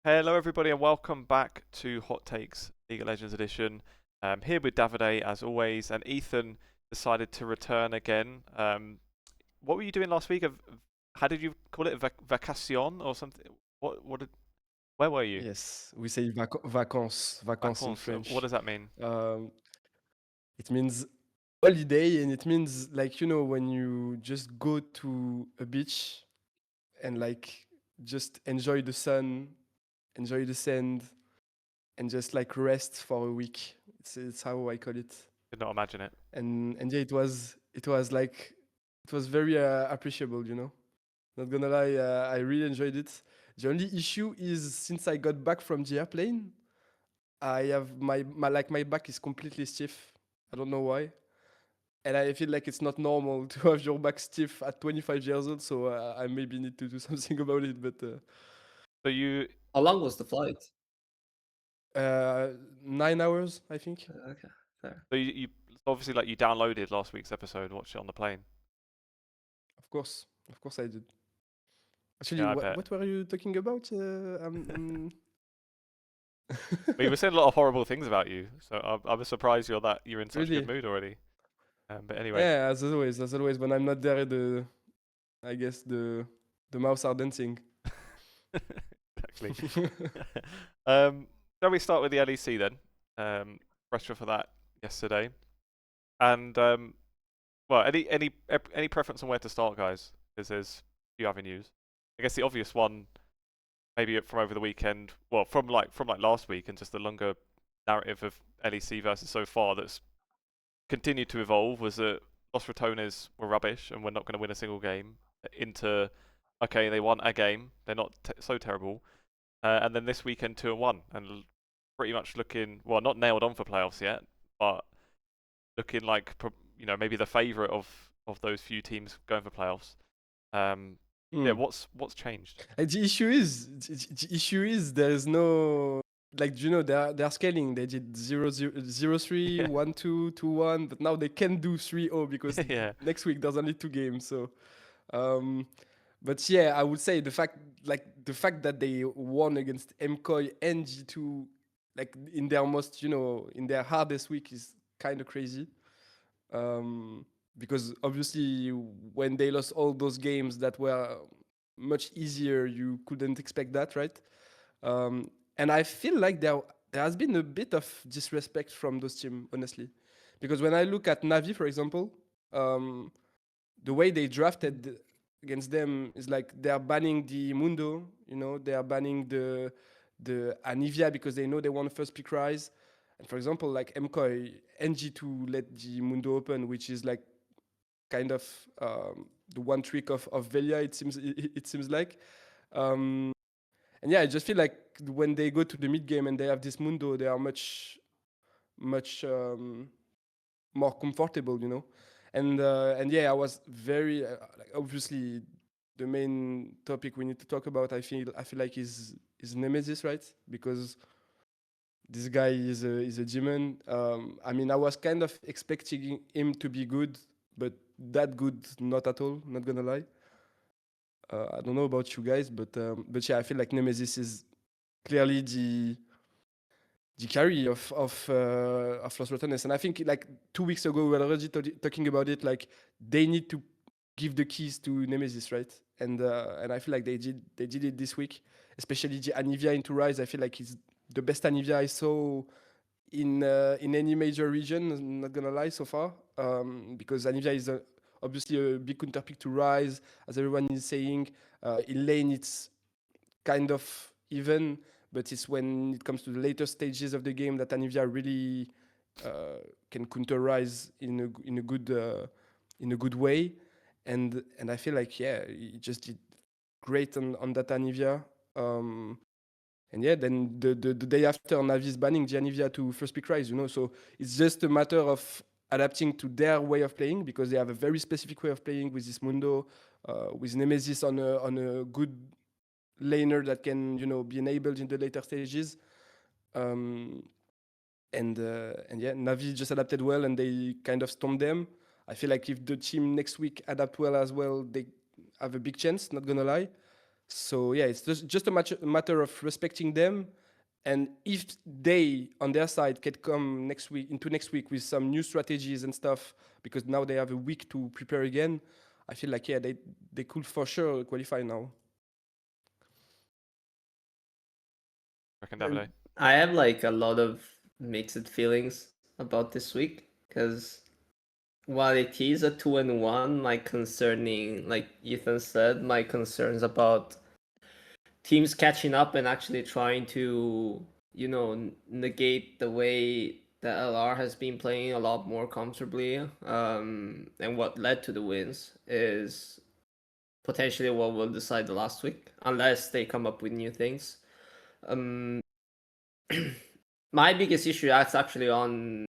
Hello, everybody, and welcome back to Hot Takes League of Legends Edition. Here with Davide, as always, and Ethan decided to return again. What were you doing last week? How did you call it? Vacation or something? Where were you? Yes, we say vacances in Vacances. What French. does that mean? Um, it means holiday, and it means when you just go to a beach and just enjoy the sun, enjoy the sand, and just rest for a week. It's how I call it. Could not imagine it. And yeah, it was very appreciable. Not gonna lie, I really enjoyed it. The only issue is since I got back from the airplane, I have my back is completely stiff. I don't know why. And I feel like it's not normal to have your back stiff at 25 years old, so I maybe need to do something about it. But So you, How long was the flight? 9 hours, I think. Okay, fair. so you obviously you downloaded last week's episode, watched it on the plane. Of course I did. Actually, Yeah, I bet. what were you talking about? We were saying a lot of horrible things about you, so I was surprised you're in such a Really? good mood already. But anyway. Yeah, as always, when I'm not there, I guess the mouths are dancing. Exactly. Shall we start with the LEC then? Pressure for that yesterday, and well, any preference on where to start, guys? Because there's a few avenues. I guess the obvious one, maybe from over the weekend, well, from last week, and just the longer narrative of LEC Versus so far that's continued to evolve, was that Los Ratones were rubbish and we're not going to win a single game. Into okay, they won a game, they're not so terrible. And then this weekend 2-1, and pretty much looking not nailed on for playoffs yet, but looking like maybe the favourite of those few teams going for playoffs. Yeah, what's changed? The issue is there is no they're scaling. They did 0-0, 0-3, 1-2, 2-1, but now they can do 3-0 because Yeah. next week there's only 2 games. So, but yeah, I would say the fact that they won against MKOI and G2 in their most in their hardest week is kind of crazy. Because obviously when they lost all those games that were much easier, you couldn't expect that, right? And I feel like there has been a bit of disrespect from those teams, honestly, because when I look at NAVI, for example, the way they drafted against them is like they're banning the Mundo, they are banning the Anivia because they know they want first pick rise. And for example, like MKOI, NG2 let the Mundo open, which is like kind of the one trick of Velia, it seems like. And yeah, I just feel like when they go to the mid game and they have this Mundo, they are much more comfortable, And yeah, I was very obviously the main topic we need to talk about. I feel like is Nemesis, right? Because this guy is a demon. I mean, I was kind of expecting him to be good, but that good, not at all. Not gonna lie. I don't know about you guys, but yeah, I feel like Nemesis is clearly the carry of Los Ratones. And I think like 2 weeks ago we were already talking about it. Like they need to give the keys to Nemesis, right? And I feel like they did it this week, especially the Anivia into Rise. I feel like it's the best Anivia I saw in any major region. I'm not gonna lie, so far, because Anivia is obviously a big counter pick to Rise, as everyone is saying. In lane, it's kind of even, but it's when it comes to the later stages of the game that Anivia really can counter Rise in a good way. And I feel like he just did great on that Anivia. And yeah, then the day after, Navi is banning Gianivia to first pick rise, So it's just a matter of adapting to their way of playing, because they have a very specific way of playing with this Mundo, with Nemesis on a good laner that can, be enabled in the later stages. And yeah, Navi just adapted well and they kind of stomped them. I feel like if the team next week adapt well as well, they have a big chance, not gonna lie. So yeah, it's just a matter of respecting them. And if they, on their side, can come next week with some new strategies and stuff, because now they have a week to prepare again, I feel like, yeah, they could for sure qualify now. Reckon And Davide? I have like a lot of mixed feelings about this week because while it is a 2-1, my concerning, like Ethan said, my concerns about teams catching up and actually trying to, negate the way that LR has been playing a lot more comfortably, and what led to the wins is potentially what will decide the last week, unless they come up with new things. Um, my biggest issue that's actually on,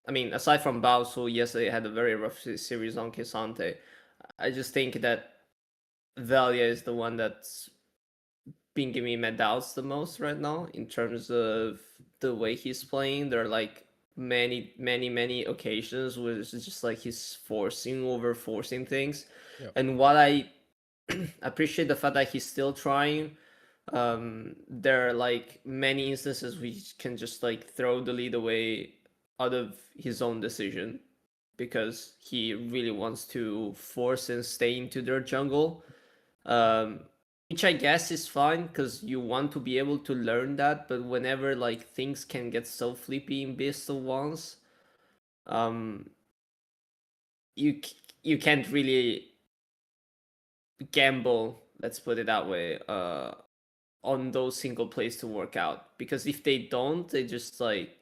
I mean, aside from Baus, who yesterday had a very rough series on Kisante, I just think that Valia is the one that's been giving me my doubts the most right now in terms of the way he's playing. There are like many occasions where it's just like he's forcing things. Yeah. And while I appreciate the fact that he's still trying, there are like many instances we can just like throw the lead away out of his own decision because he really wants to force and stay into their jungle, which I guess is fine because you want to be able to learn that. But whenever like things can get so flippy in Beast of Wands, um, you can't really gamble. Let's put it that way. On those single plays to work out, because if they don't, they just like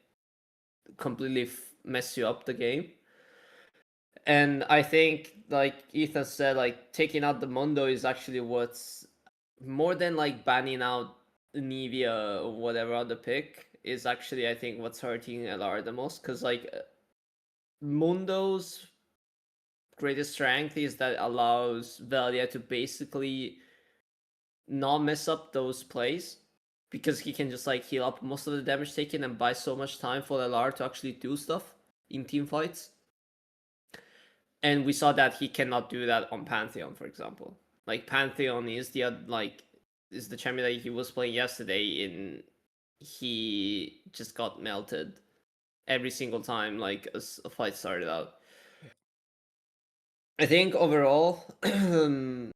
completely mess you up the game. And I think, like Ethan said, like taking out the Mondo is actually what's more than like banning out Nivea or whatever other pick is actually, I think, what's hurting LR the most, because like Mundo's greatest strength is that allows Valia to basically not mess up those plays, because he can just like heal up most of the damage taken and buy so much time for LR to actually do stuff in team fights. And we saw that he cannot do that on Pantheon, for example. Like Pantheon is the champion that he was playing yesterday, and he just got melted every single time like as a fight started out. Yeah. I think overall, I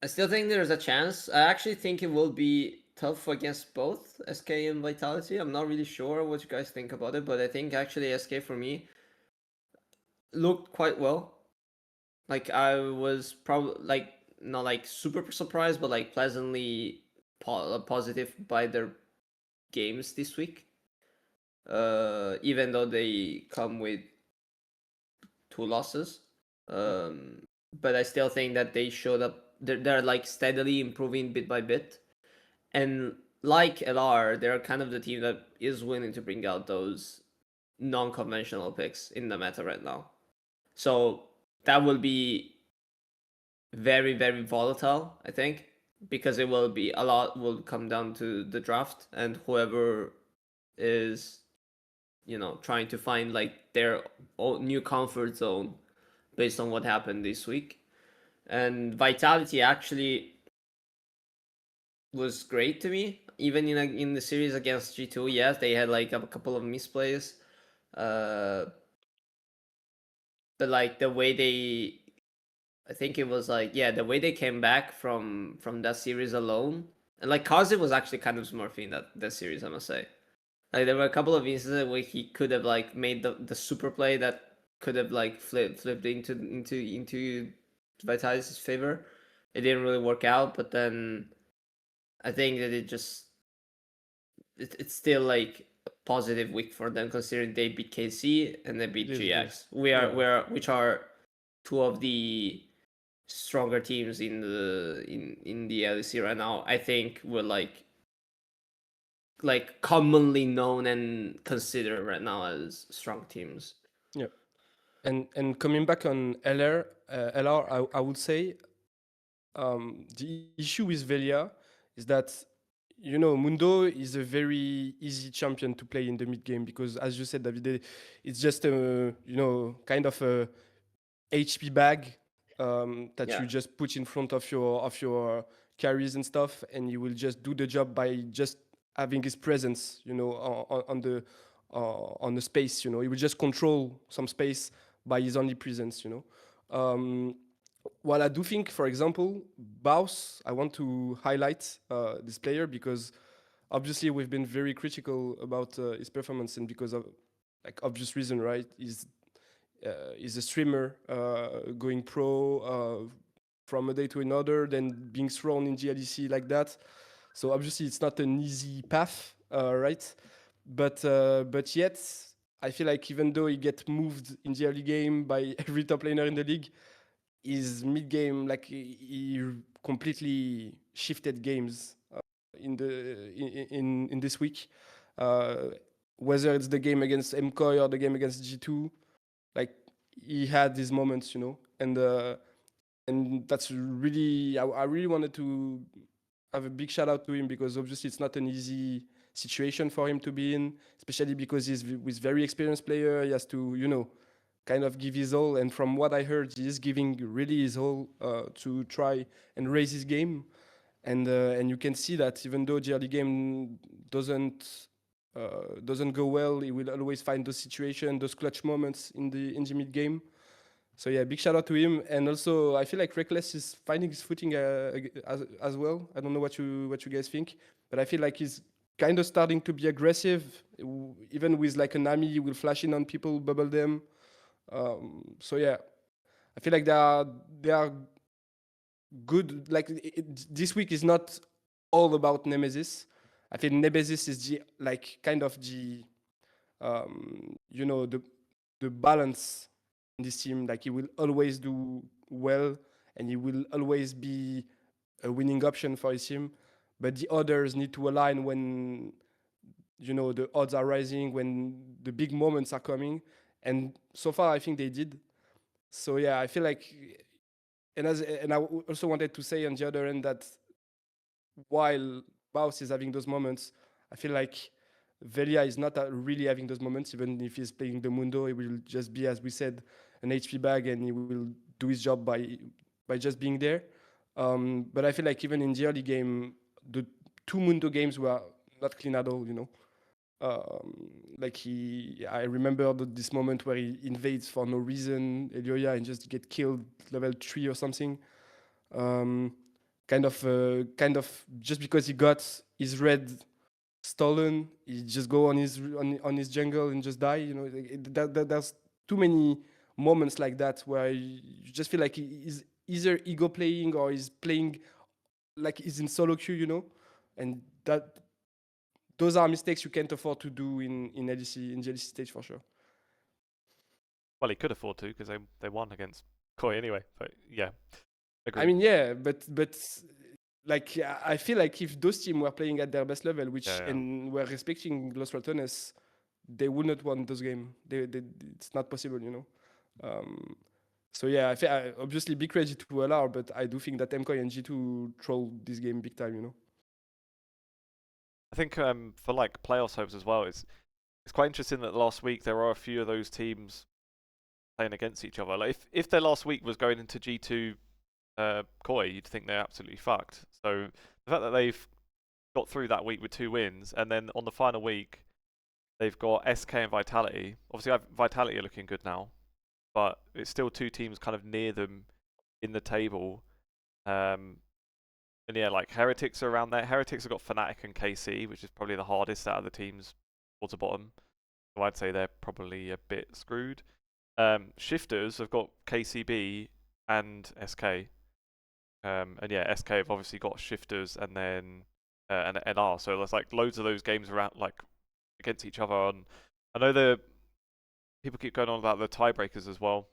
still think there's a chance. I actually think it will be tough against both SK and Vitality. I'm not really sure what you guys think about it, but I think actually SK for me looked quite well. Like I was probably like not like super surprised, but like pleasantly positive by their games this week. Even though they come with 2 losses, but I still think that they showed up. They're like steadily improving bit by bit, and like LR, they're kind of the team that is willing to bring out those non-conventional picks in the meta right now. So that will be very volatile, I think, because it will be a lot will come down to the draft and whoever is, trying to find like their own new comfort zone based on what happened this week. And Vitality actually was great to me, even in the series against G2. Yes, they had like a couple of misplays, but like the way they, I think it was like, yeah, the way they came back from that series alone, and like Kazi was actually kind of smurfing that series, I must say. Like there were a couple of instances where he could have like made the super play that could have like flipped into Vitality's favor. It didn't really work out, but then I think that it's still like a positive week for them, considering they beat KC and they beat It GX. is. Which are two of the stronger teams in the LEC right now. I think we're like commonly known and considered right now as strong teams. Yeah. And coming back on LR, I would say the issue with Velia is that, Mundo is a very easy champion to play in the mid game because, as you said, Davide, it's just a kind of a HP bag. that Yeah. you just put in front of your carries and stuff, and he will just do the job by just having his presence, you know, on the space. You know, he will just control some space by his only presence. You know, while I do think, for example, Baus, I want to highlight this player because obviously we've been very critical about his performance, and because of like obvious reason, right? He's a streamer going pro from a day to another, then being thrown in GLEC like that. So obviously it's not an easy path, right? But yet I feel like even though he get moved in the early game by every top laner in the league, his mid game like he completely shifted games in this week. Whether it's the game against MKOI or the game against G2, like he had these moments, you know, and that's really I really wanted to have a big shout out to him because obviously it's not an easy situation for him to be in, especially because he's with very experienced player. He has to, you know, kind of give his all. And from what I heard, he is giving really his all to try and raise his game. And you can see that even though the early game doesn't go well, he will always find those situations, those clutch moments in the mid game. So yeah, big shout out to him. And also, I feel like Reckless is finding his footing as well. I don't know what you guys think, but I feel like he's kind of starting to be aggressive. Even with like a Nami, he will flash in on people, bubble them. So yeah, I feel like they are good. Like this week is not all about Nemesis. I think Nemesis is the like kind of the you know the balance in this team. Like he will always do well, and he will always be a winning option for his team. But the others need to align when you know the odds are rising, when the big moments are coming. And so far, I think they did. So yeah, I feel like, and I also wanted to say on the other end that while Baus is having those moments, I feel like Velia is not really having those moments. Even if he's playing the Mundo, he will just be, as we said, an HP bag, and he will do his job by just being there. But I feel like even in the early game, the two Mundo games were not clean at all. You know, like I remember this moment where he invades for no reason Elioya and just get killed level 3 or something. Kind of just because he got his red stolen, he just go on his jungle and just die. You know, there's too many moments like that where you just feel like he's either ego playing or he's playing like he's in solo queue. You know, and those are mistakes you can't afford to do in LEC in the LEC stage for sure. Well, he could afford to because they won against KOI anyway. But yeah, agreed. I mean, yeah, but like I feel like if those teams were playing at their best level, which and were respecting Los Ratones, they would not won those games. It's not possible, you know. So yeah, obviously big credit to LR, but I do think that MKOI and G2 trolled this game big time, you know. I think for like playoffs hopes as well, it's quite interesting that last week there are a few of those teams playing against each other. Like if their last week was going into G2 KOI, you'd think they're absolutely fucked. So the fact that they've got through that week with 2 wins, and then on the final week they've got SK and Vitality. Obviously, Vitality are looking good now, but it's still 2 teams kind of near them in the table. And yeah, like Heretics are around there. Heretics have got Fnatic and KC, which is probably the hardest out of the teams towards the bottom. So I'd say they're probably a bit screwed. Shifters have got KCB and SK. And yeah, SK have obviously got Shifters and then and NR. So there's like loads of those games around like against each other. And I know the people keep going on about the tiebreakers as well,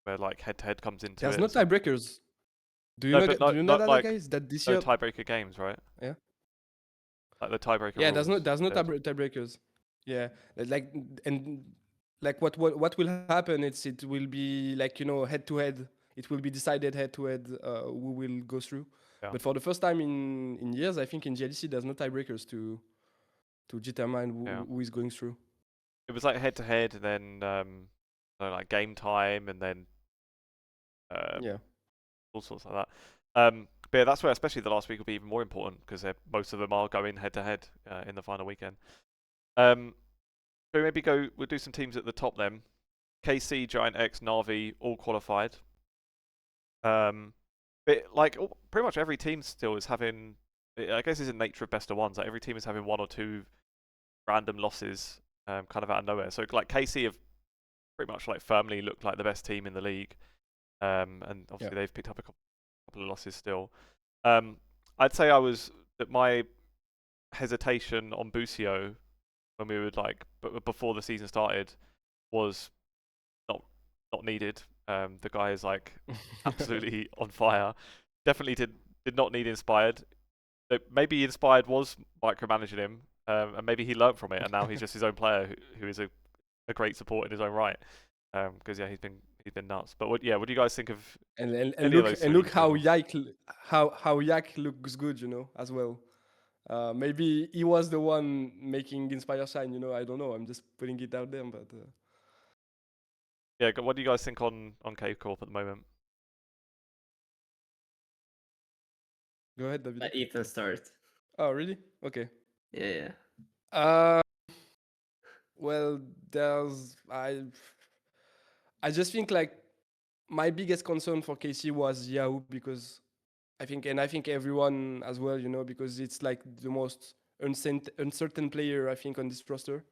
where like head-to-head comes into There's it. no tiebreakers. Do you No, know? but Do you know not that, like guys? That this no year, tiebreaker games, right? yeah, Like the tiebreaker yeah. rules. There's no tiebreakers. Yeah, like and like what will happen? It will be like, you know, head to head. It will be decided head to head who will go through. Yeah. But for the first time in years, I think in GLC there's no tiebreakers to determine who is going through. It was like head to head, and then like game time, and then Yeah. all sorts like that. But yeah, that's where especially the last week will be even more important because most of them are going head to head in the final weekend. So we'll do some teams at the top then. KC, GIANTX, NAVI all qualified. But like pretty much every team still is having, I guess it's the nature of best of ones. Like every team is having one or two random losses, kind of out of nowhere. So like KC have pretty much like firmly looked like the best team in the league, and obviously they've picked up a couple of losses still. I'd say that my hesitation on Busio when we were like before the season started was not needed. The guy is like absolutely on fire. Definitely did not need Inspired. Maybe Inspired was micromanaging him, and maybe he learned from it, and now he's just his own player who is a great support in his own right. Because he's been nuts. But what do you guys think of and any of those look three how teams? Yak looks good, as well. Maybe he was the one making Inspire shine, I don't know. I'm just putting it out there, but Yeah, what do you guys think on Corp at the moment? go ahead, Davide. Ethan start. Oh, really? Okay. Yeah. Well, I just think like my biggest concern for KC was Yahoo, because I think everyone as well, because it's like the most uncertain player I think on this roster.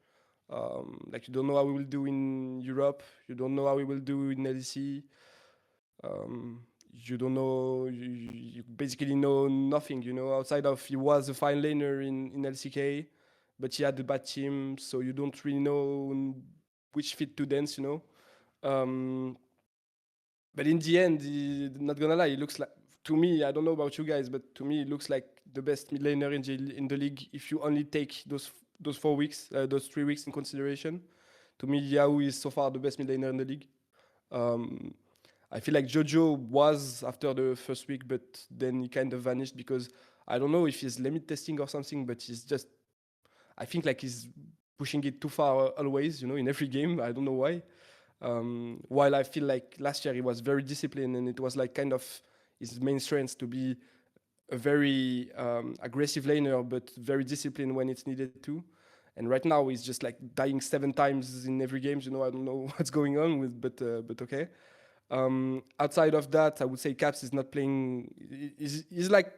Like you don't know how we will do in Europe, you don't know how we will do in LEC. You don't know, you basically know nothing, outside of he was a fine laner in LCK, but he had a bad team, so you don't really know which fit to dance, But in the end, not gonna lie, it looks like, to me, I don't know about you guys, but to me, it looks like the best mid laner in the league if you only take those 4 weeks, those 3 weeks in consideration. To me, Yahoo is so far the best mid laner in the league. I feel like Jojo was after the first week, but then he kind of vanished because I don't know if he's limit testing or something, but I think like he's pushing it too far always, in every game. I don't know why. While I feel like last year he was very disciplined and it was like kind of his main strength to be a very aggressive laner, but very disciplined when it's needed to. And right now he's just like dying 7 times in every game. I don't know what's going on with, but okay. Outside of that, I would say Caps is not playing. He's like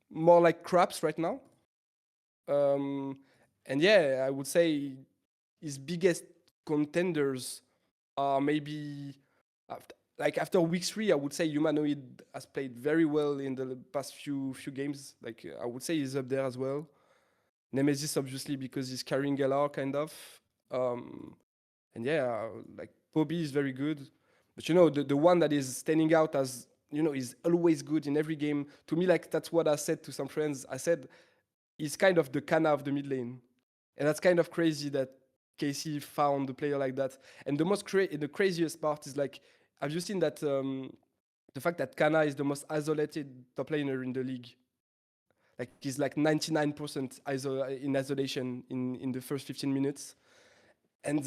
more like craps right now. And yeah, I would say his biggest contenders are maybe after week 3. I would say Humanoid has played very well in the past few games. Like I would say he's up there as well. Nemesis obviously because he's carrying LR kind of. And yeah, like Poby is very good. But the one that is standing out as, is always good in every game. To me, like that's what I said to some friends. I said he's kind of the Kana of the mid lane. And that's kind of crazy that KC found a player like that. And the craziest part is like, have you seen that the fact that Kana is the most isolated top laner in the league? Like he's like 99% in isolation in the first 15 minutes. And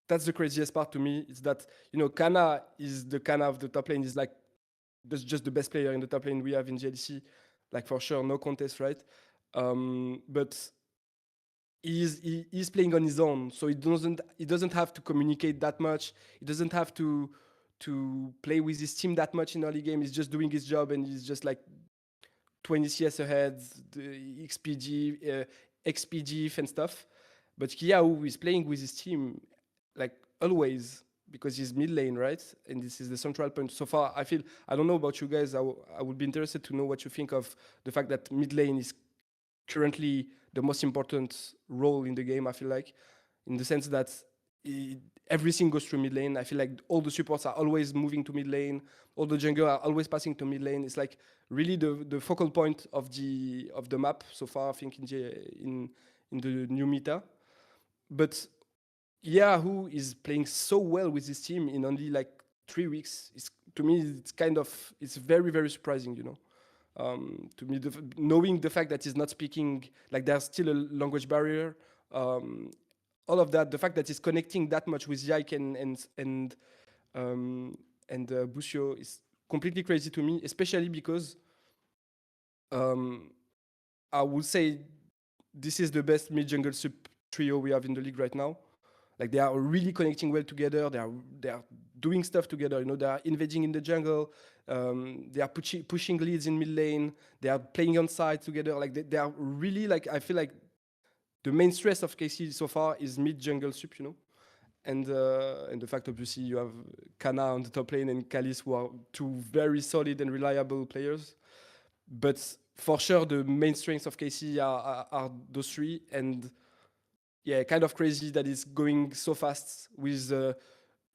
that's the craziest part to me, is that, Kana is the Kana of the top lane. Is like just the best player in the top lane we have in GLC, like for sure, no contest, right? But he's playing on his own, so he doesn't have to communicate that much. He doesn't have to play with his team that much in early game. He's just doing his job, and he's just like 20 CS ahead, the XPG and stuff. But Kia, who is playing with his team, like always, because he's mid lane, right? And this is the central point. So far, I don't know about you guys. I would be interested to know what you think of the fact that mid lane is currently the most important role in the game, I feel like, in the sense that everything goes through mid lane. I feel like all the supports are always moving to mid lane. All the jungle are always passing to mid lane. It's like really the focal point of the map so far, I think, in the new meta. But Yahoo is playing so well with his team in only like 3 weeks. To me, it's very, very surprising, to me, knowing the fact that he's not speaking, like there's still a language barrier, all of that, the fact that he's connecting that much with Yike and And Busio is completely crazy to me, especially because I would say this is the best mid jungle sub trio we have in the league right now. Like they are really connecting well together. They are doing stuff together. You know, they are invading in the jungle. They are pushing leads in mid lane. They are playing on side together. Like they are really like, I feel like the main stress of KC so far is mid jungle sup, you know. And the fact obviously you have Kana on the top lane and Kalis, who are two very solid and reliable players. But for sure, the main strengths of KC are those three. And yeah, kind of crazy that it's going so fast with a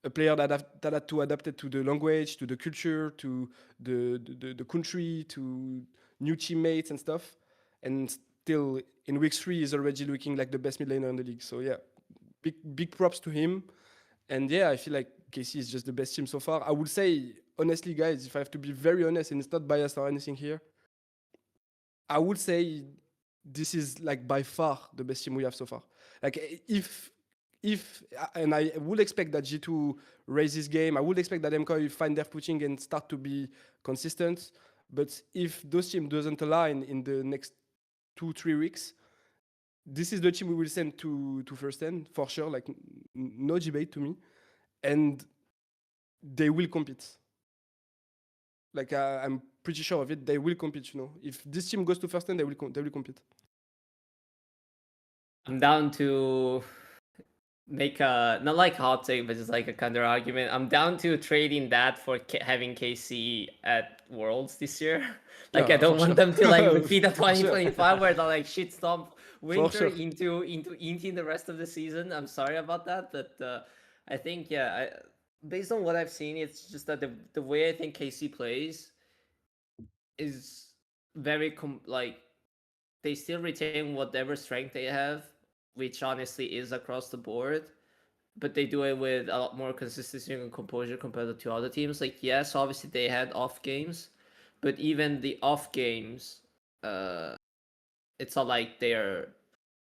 player that had to adapt it to the language, to the culture, to the country, to new teammates and stuff. And still in week 3 is already looking like the best mid laner in the league. So yeah, big props to him. And yeah, I feel like KC is just the best team so far. I would say, honestly, guys, if I have to be very honest, and it's not biased or anything here, I would say this is like by far the best team we have so far. Like if and I would expect that G2 raise his game. I would expect that MKOI find their footing and start to be consistent. But if those teams doesn't align in the next 2-3 weeks, this is the team we will send to first end for sure. Like no debate to me, and they will compete. Like I'm pretty sure of it. They will compete. You know, if this team goes to first end, they will compete. I'm down to make a not like hot take, but just like a counter argument. I'm down to trading that for having KC at Worlds this year. Like I don't want them to like repeat a 2025 where they're like shit stomp winter into the rest of the season. I'm sorry about that, but I think based on what I've seen, it's just that the way I think KC plays is very like they still retain whatever strength they have, which honestly is across the board, but they do it with a lot more consistency and composure compared to two other teams. Like, yes, obviously they had off games, but even the off games, it's not like they're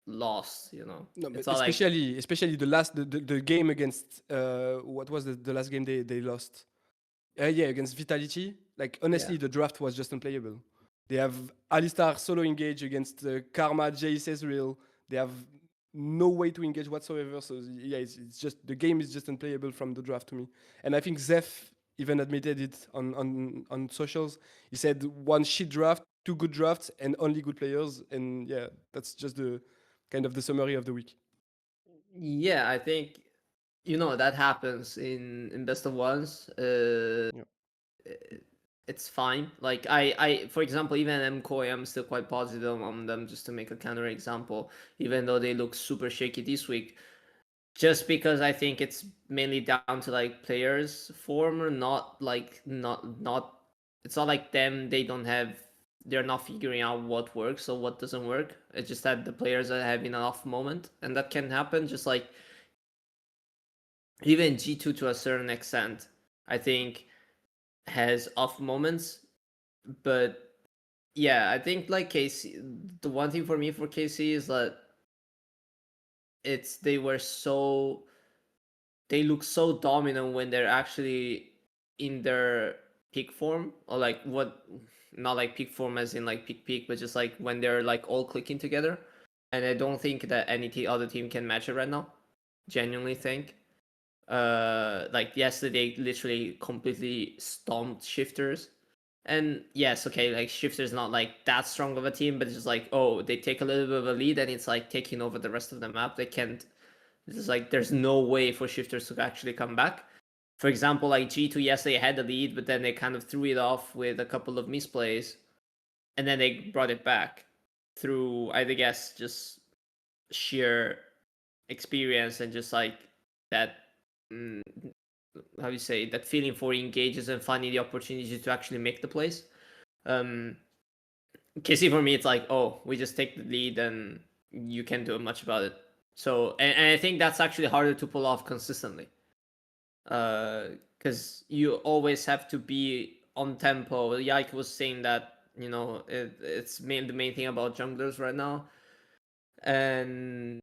lost, you know. No, but it's not especially the game against what was the last game they lost? Yeah, against Vitality. Like honestly, the draft was just unplayable. They have Alistar solo engage against Karma, Jace, Ezreal. They have no way to engage whatsoever. So yeah, it's just the game is just unplayable from the draft to me. And I think Zeph even admitted it on socials. He said one shit draft, 2 good drafts, and only good players. And yeah, that's just the kind of the summary of the week. Yeah, I think that happens in best of ones. It's fine. Like I for example, even MKOI, I'm still quite positive on them, just to make a counter example, even though they look super shaky this week. Just because I think it's mainly down to like players form, or not it's not like them, they're not figuring out what works or what doesn't work. It's just that the players are having an off moment, and that can happen. Just like even G2 to a certain extent, I think has off moments. But yeah, I think like KC, the one thing for me for KC is that they look so dominant when they're actually in their peak form, or like not like peak form as in like peak, but just like when they're like all clicking together. And I don't think that any other team can match it right now. Genuinely think. Like yesterday, literally completely stomped Shifters. And yes, okay, like Shifters not like that strong of a team, but it's just like, oh, they take a little bit of a lead and it's like taking over the rest of the map. They can't. It's like there's no way for Shifters to actually come back. For example, like G2, yes, they had the lead, but then they kind of threw it off with a couple of misplays, and then they brought it back through, I guess, just sheer experience and just like that. How do you say, that feeling for engages and finding the opportunity to actually make the plays. KC for me, it's like, oh, we just take the lead and you can't do much about it. So, and I think that's actually harder to pull off consistently. Because you always have to be on tempo. Yike was saying that, it's the main thing about junglers right now. And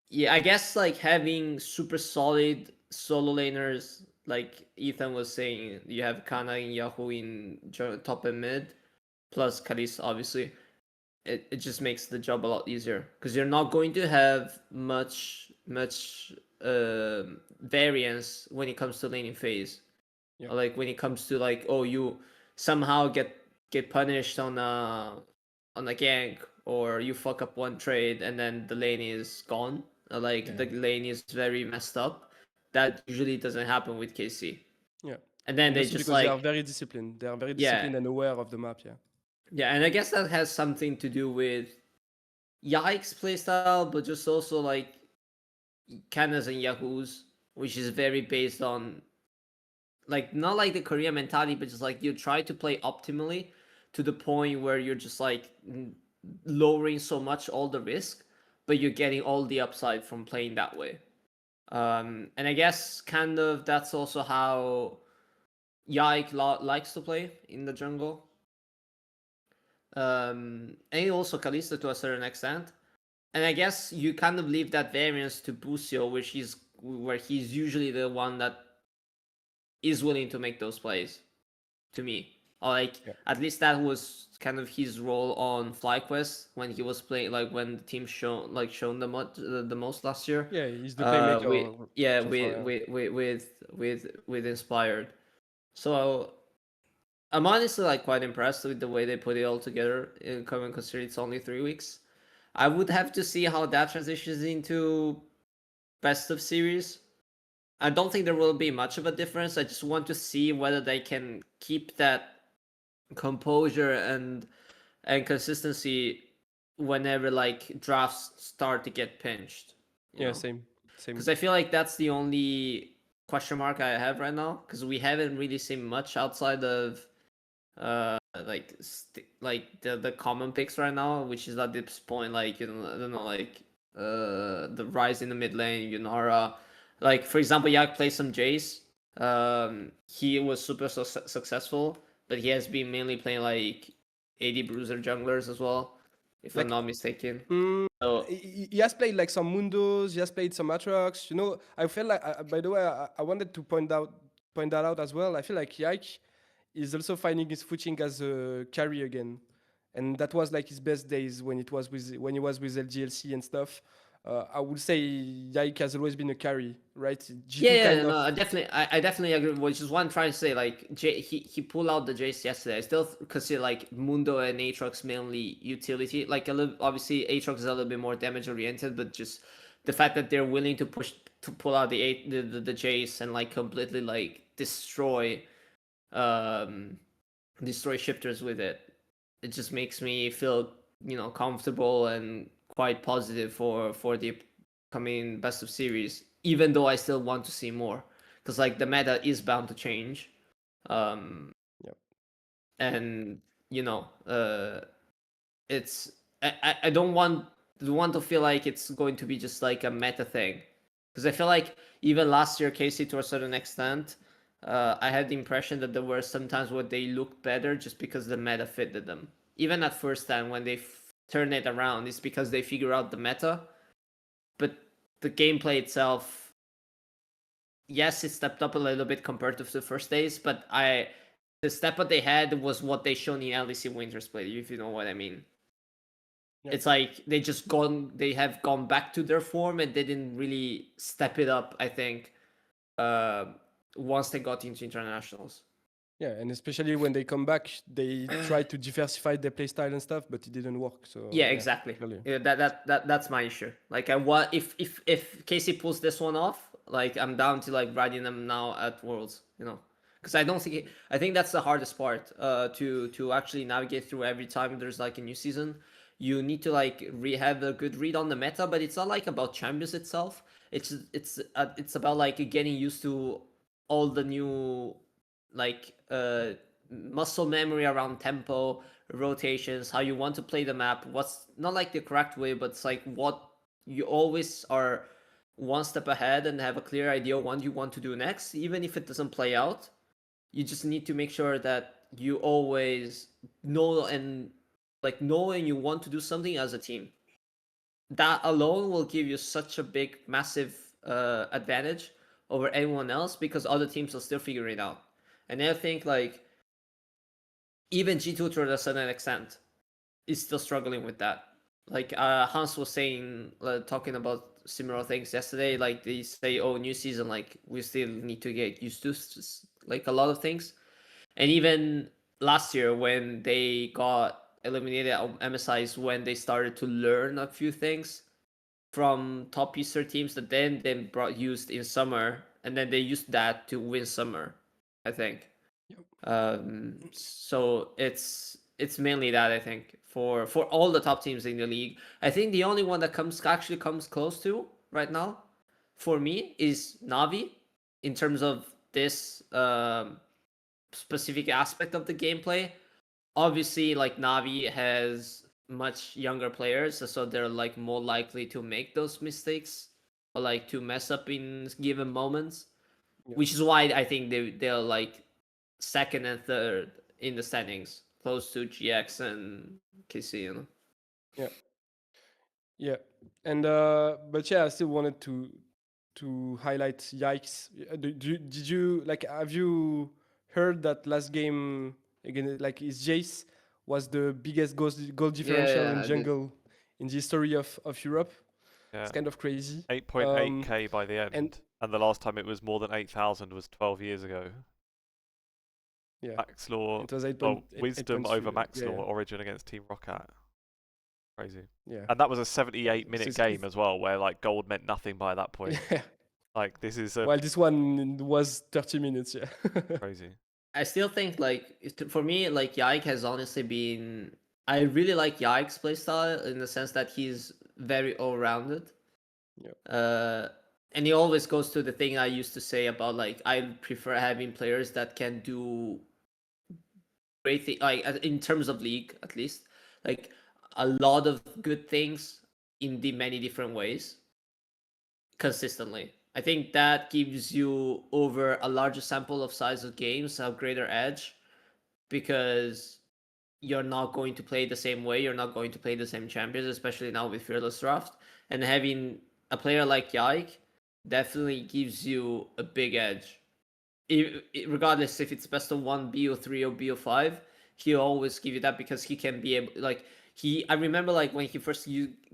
yeah, I guess like having super solid solo laners like Ethan was saying, you have Kana and Yahoo in top and mid, plus Kalis, obviously. It just makes the job a lot easier because you're not going to have much variance when it comes to laning phase. Yeah. Like when it comes to like, oh, you somehow get punished on a gank, or you fuck up one trade and then the lane is gone. Like the lane is very messed up. That usually doesn't happen with KC. Yeah. And then And they also just because they are like, very disciplined. They are very Yeah. disciplined and aware of the map. Yeah. yeah, and I guess that has something to do with Yike's playstyle, but just also like Kanas and Yahoo's, which is very based on like not like the Korean mentality, but just like you try to play optimally to the point where you're just like lowering so much all the risk, but you're getting all the upside from playing that way. And I guess kind of that's also how Yike likes to play in the jungle. And also Kalista to a certain extent. And I guess you kind of leave that variance to Busio, where he's usually the one that is willing to make those plays. To me, or like at least that was kind of his role on FlyQuest when he was playing, like when the team shown the most last year. Yeah, he's the playmaker. With Inspired. So I'm honestly like quite impressed with the way they put it all together. Considering it's only 3 weeks, I would have to see how that transitions into best of series. I don't think there will be much of a difference. I just want to see whether they can keep that composure and consistency whenever like drafts start to get pinched. Yeah, same. Because I feel like that's the only question mark I have right now, because we haven't really seen much outside of like the common picks right now, which is at this point, like, you know, I don't know, like the rise in the mid lane, Yunara. Like for example, Yak plays some Jace. He was super successful, but he has been mainly playing like AD bruiser junglers as well, if I'm not mistaken. So He has played like some Mundos. He has played some Atrox. You know, I felt like. By the way, I wanted to point that out as well. I feel like Yike is also finding his footing as a carry again, and that was like his best days when he was with LGLC and stuff. I would say Yike has always been a carry, right? G2 kind of. no, I definitely agree. Which is what I'm trying to say. Like, he pulled out the Jace yesterday. I still consider like Mundo and Aatrox mainly utility. Like obviously Aatrox is a little bit more damage oriented, but just the fact that they're willing to pull out the Jace and like completely like destroy shifters with it. It just makes me feel, you know, comfortable and quite positive for the coming best of series, even though I still want to see more, because like the meta is bound to change. And you know, it's I don't want to feel like it's going to be just like a meta thing, because I feel like even last year KC to a certain extent, I had the impression that there were sometimes where they looked better just because the meta fitted them. Even at first time when they turn it around, it's because they figure out the meta. But the gameplay itself, yes, it stepped up a little bit compared to the first days, but the step that they had was what they shown in LEC Winter's Play, if you know what I mean. Yep. It's like they have gone back to their form and they didn't really step it up, I think, once they got into internationals. Yeah, and especially when they come back, they try to diversify their playstyle and stuff, but it didn't work. So yeah, exactly. Yeah, that's my issue. Like, if KC pulls this one off, like I'm down to like riding them now at Worlds, you know, because I think that's the hardest part to actually navigate through. Every time there's like a new season, you need to like have a good read on the meta, but it's not like about champions itself. It's about like getting used to all the new like muscle memory around tempo, rotations, how you want to play the map, what's not like the correct way, but it's like what you always are one step ahead and have a clear idea what you want to do next. Even if it doesn't play out, you just need to make sure that you always know and you want to do something as a team. That alone will give you such a big, massive advantage over anyone else because other teams are still figuring it out. And I think like even G2 to a certain extent is still struggling with that. Like Hans was saying, talking about similar things yesterday. Like they say, "Oh, new season. Like we still need to get used to like a lot of things." And even last year when they got eliminated at MSI is when they started to learn a few things from top Easter teams that then brought used in summer, and then they used that to win summer, I think. So it's mainly that I think for all the top teams in the league. I think the only one that actually comes close to right now for me is Navi in terms of this specific aspect of the gameplay. Obviously, like Navi has much younger players, so they're like more likely to make those mistakes or like to mess up in given moments, which is why I think they're like second and third in the standings, close to GX and KC. You know? Yeah. Yeah. And but yeah, I still wanted to highlight Yikes. Did you like have you heard that last game again like his Jace was the biggest goal differential in I did. jungle in the history of Europe? Yeah. It's kind of crazy. 8.8k by the end. and- And the last time it was more than 8,000 was 12 years ago. Yeah. Max Law, It was 8. well, Wisdom 8.3, over Max yeah, Law, yeah. Origin against Team Rocket. Crazy. Yeah. And that was a 78-minute It's- game as well, where like gold meant nothing by that point. Yeah. Like this is a Well, this one was 30 minutes. Yeah. crazy. I still think like for me, like Yike has honestly been. I really like Yike's playstyle in the sense that he's very all-rounded. Yeah. And he always goes to the thing I used to say about like I prefer having players that can do great thing, like in terms of league at least, like a lot of good things in the many different ways consistently. I think that gives you over a larger sample of size of games a greater edge because you're not going to play the same way, you're not going to play the same champions, especially now with Fearless Draft. And having a player like Yike definitely gives you a big edge. Regardless if it's best of 1, BO3 or BO5, he'll always give you that because he can be able, like, I remember like when he first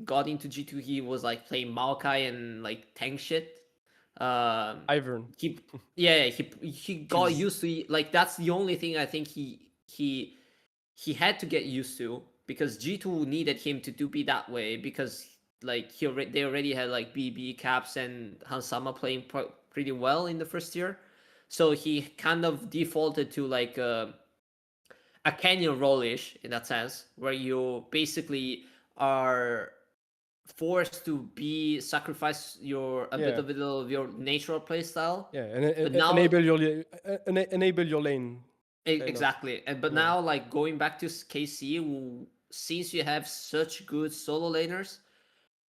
got into G2, he was like playing Maokai and like tank shit. Ivern. He got used to, like, that's the only thing I think he had to get used to because G2 needed him to be that way because like they already had like BB, Caps, and Hansama playing pretty well in the first year, so he kind of defaulted to like a canyon role-ish in that sense, where you basically are forced to sacrifice a bit of your natural play style. Yeah, and But now enable your lane. Exactly. But now, like, going back to KC, since you have such good solo laners,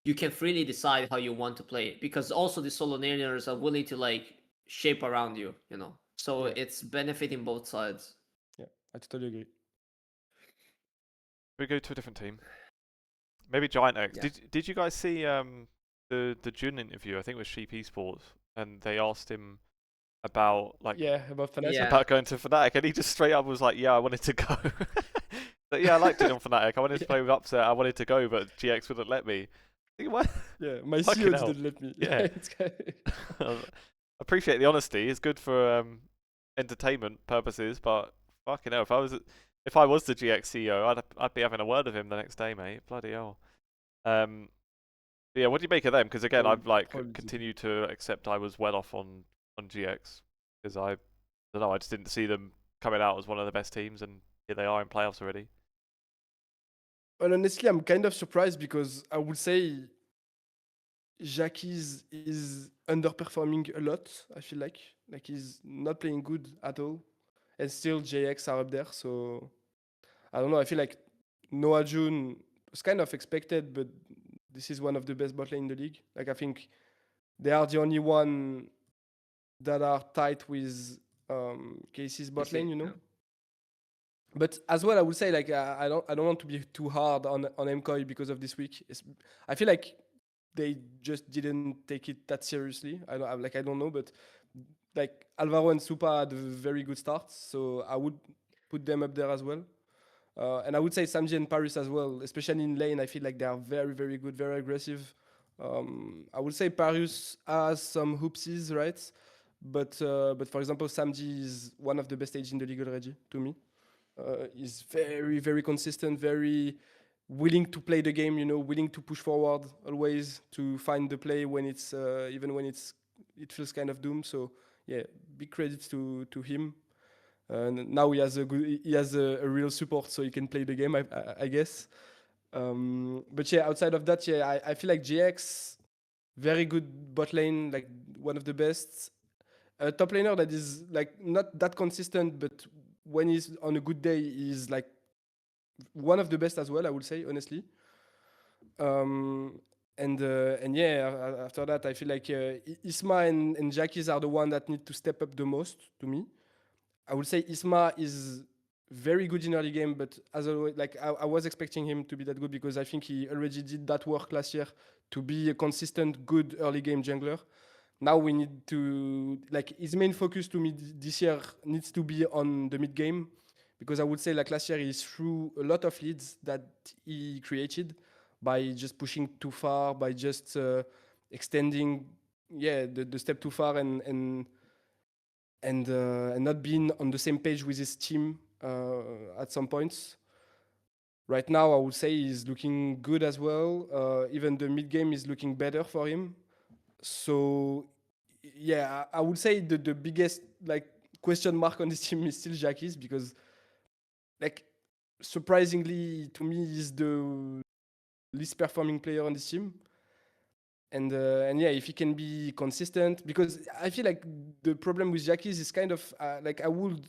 you can freely decide how you want to play because also the solo laners are willing to like shape around you, you know. So it's benefiting both sides. Yeah, I totally agree. We go to a different team. Maybe GIANTX. Yeah. Did you guys see the June interview? I think it was Sheep Esports, and they asked him about like about Fnatic. Yeah. about going to Fnatic, and he just straight up was like, "Yeah, I wanted to go." But yeah, I liked it on Fnatic. I wanted to play with Upset. I wanted to go, but GX wouldn't let me. What? Yeah, my Fucking CEO hell. didn't let me. Yeah. Appreciate the honesty. It's good for entertainment purposes, but fucking hell, if I was the GX CEO, I'd be having a word with him the next day, mate. Bloody hell. But yeah, what do you make of them? Because again, I've like continued to accept I was well off on GX because I don't know, I just didn't see them coming out as one of the best teams, and here they are in playoffs already. Well, honestly, I'm kind of surprised because I would say Jackie is underperforming a lot. I feel like he's not playing good at all, and still JX are up there. So I don't know. I feel like Noah June was kind of expected, but this is one of the best bot lane in the league. Like I think they are the only one that are tight with KC's bot lane, you know. Yeah. But as well, I would say like I don't want to be too hard on MCOY because of this week. I feel like they just didn't take it that seriously. I don't know, but like Alvaro and Supa had a very good start, so I would put them up there as well. And I would say Samji and Paris as well, especially in lane. I feel like they are very, very good, very aggressive. I would say Paris has some hoopsies, right? But for example, Samji is one of the best stage in the league already to me. He's very, very consistent, very willing to play the game. You know, willing to push forward always to find the play when it's even when it feels kind of doomed. So yeah, big credits to him. Now he has a real support, so he can play the game. I guess. But yeah, outside of that, yeah, I feel like GX very good bot lane, like one of the best. A top laner that is like not that consistent, but when he's on a good day, he's like one of the best as well. I would say honestly. And yeah, after that, I feel like Isma and Jackis are the one that need to step up the most to me. I would say Isma is very good in early game, but as always, like I was expecting him to be that good because I think he already did that work last year to be a consistent, good early game jungler. Now we need to like his main focus to me this year needs to be on the mid game because I would say like last year he threw a lot of leads that he created by just pushing too far, by just extending the step too far and not being on the same page with his team at some points. Right now, I would say he's looking good as well. Even the mid game is looking better for him. So, yeah, I would say the biggest like question mark on this team is still Jackie's because, like, surprisingly to me, he's the least performing player on this team. And yeah, if he can be consistent, because I feel like the problem with Jackie's is kind of like I would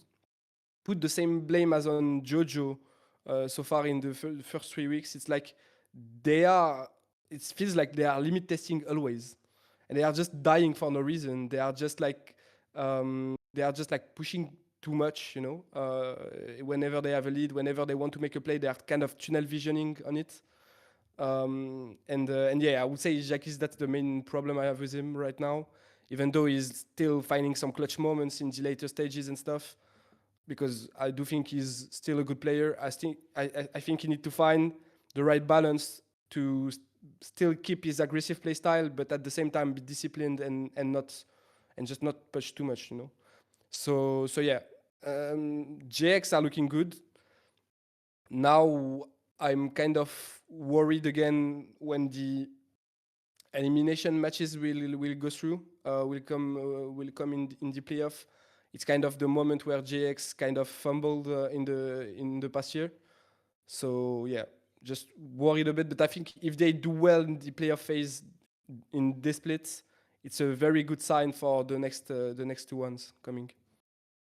put the same blame as on Jojo so far in the first 3 weeks. It's like it feels like they are limit testing always, and they are just dying for no reason. They are just like pushing too much, you know. Whenever they have a lead, whenever they want to make a play, they are kind of tunnel visioning on it. And yeah, I would say Jacques, that's the main problem I have with him right now. Even though he's still finding some clutch moments in the later stages and stuff, because I do think he's still a good player. I think he need to find the right balance to still keep his aggressive play style, but at the same time be disciplined and just not push too much, you know. So yeah, JX are looking good. Now I'm kind of worried again when the elimination matches will go through, will come in the playoff. It's kind of the moment where JX kind of fumbled in the past year. So yeah, just worried a bit. But I think if they do well in the playoff phase in this splits, it's a very good sign for the next two ones coming.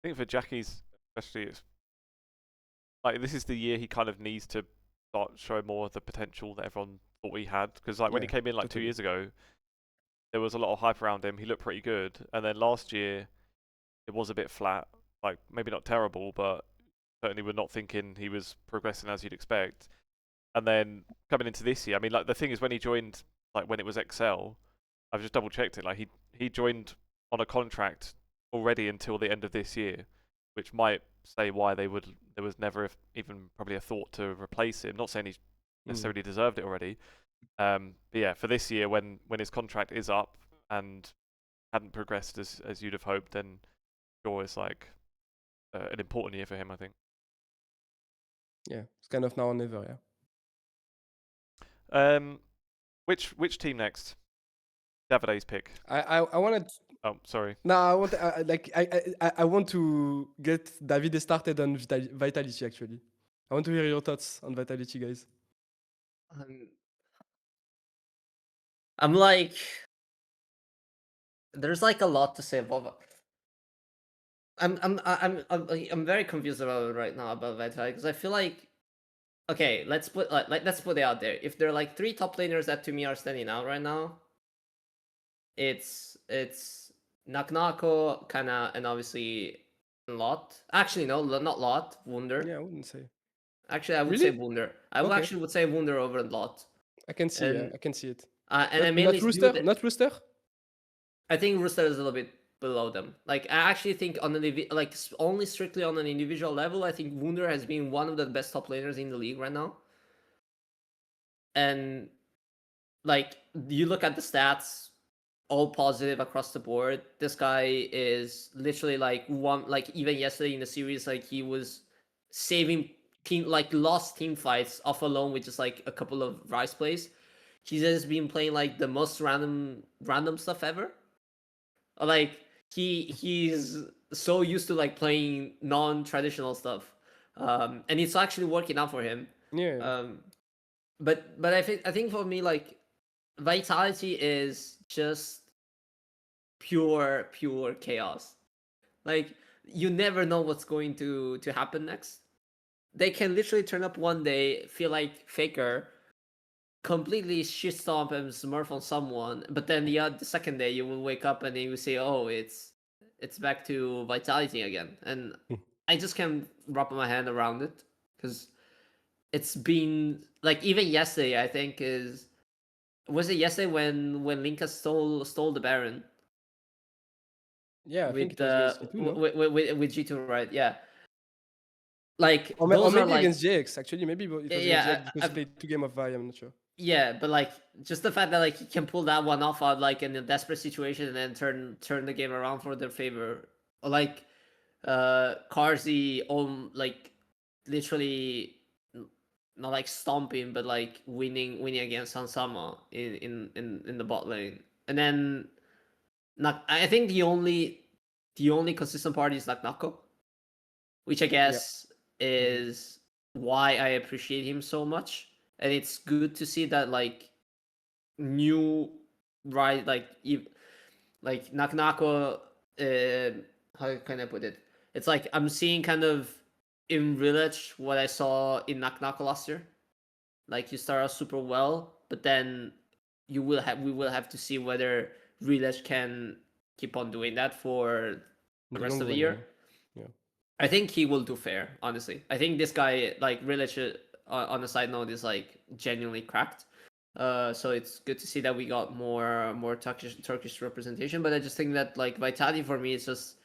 I think for Jackie's especially, it's like this is the year he kind of needs to start showing more of the potential that everyone thought he had. Because like when he came in like totally. 2 years ago, there was a lot of hype around him. He looked pretty good, and then last year it was a bit flat. Like maybe not terrible, but certainly we're not thinking he was progressing as you'd expect. And then coming into this year, I mean, like the thing is when he joined, like when it was XL, I've just double checked it. Like he joined on a contract already until the end of this year, which might say why there was never even probably a thought to replace him. Not saying he necessarily deserved it already. But yeah, for this year when his contract is up and hadn't progressed as you'd have hoped, then sure it's like an important year for him, I think. Yeah, it's kind of now or never. Yeah. Which team next? Davide's pick. I wanted. Oh, sorry. No, I want to get Davide started on Vitality. Actually, I want to hear your thoughts on Vitality, guys. I'm like, there's like a lot to say about. I'm very confused about it right now about Vitality because I feel like, okay, let's put it out there. If there are like 3 top laners that to me are standing out right now, it's Naknako, Kana, and obviously Lot. Actually, no, not Lot. Wunder. Yeah, I wouldn't say. Actually, I would Really? say Wunder. I Okay. actually would say Wunder over Lot. I can see. And I can see it. And I Not, mainly not view Rooster. that. Not Rooster. I think Rooster is a little bit below them. Like I actually think on an only strictly on an individual level, I think Wunder has been one of the best top laners in the league right now. And like you look at the stats, all positive across the board. This guy is literally like one. Like even yesterday in the series, like he was saving lost team fights off alone with just like a couple of Rise plays. He's just been playing like the most random stuff ever. Like he's so used to like playing non-traditional stuff, and it's actually working out for him. Yeah. But I think for me, like Vitality is just pure chaos. Like you never know what's going to happen next. They can literally turn up one day, feel like Faker, completely shit stomp and smurf on someone, but then the second day you will wake up and you will say, "Oh, it's back to Vitality again," and I just can't wrap my hand around it because it's been like even yesterday. I think was it yesterday when Linka stole the Baron Yeah, I think with it was against G2, no? with G2, right? Yeah, like Or, or those are maybe like against JX, actually. Maybe it was against yeah, JX because he played 2 games of Vi, I'm not sure. yeah, but like just the fact that like he can pull that one off out like in a desperate situation and then turn the game around for their favor, or like Carzzy on like literally not like stomping but like winning against Sansama in the bot lane, and then I think the only consistent party is like Nako, which I guess is why I appreciate him so much. And it's good to see that like new right like Naknako how can I put it? It's like I'm seeing kind of in Village what I saw in Naknako last year. Like you start out super well, but then we will have to see whether Village can keep on doing that for the The rest long of the run, year. yeah. I think he will do fair, honestly. I think this guy, like, really on a side note, is like genuinely cracked. So it's good to see that we got more Turkish representation. But I just think that like Vitality for me is just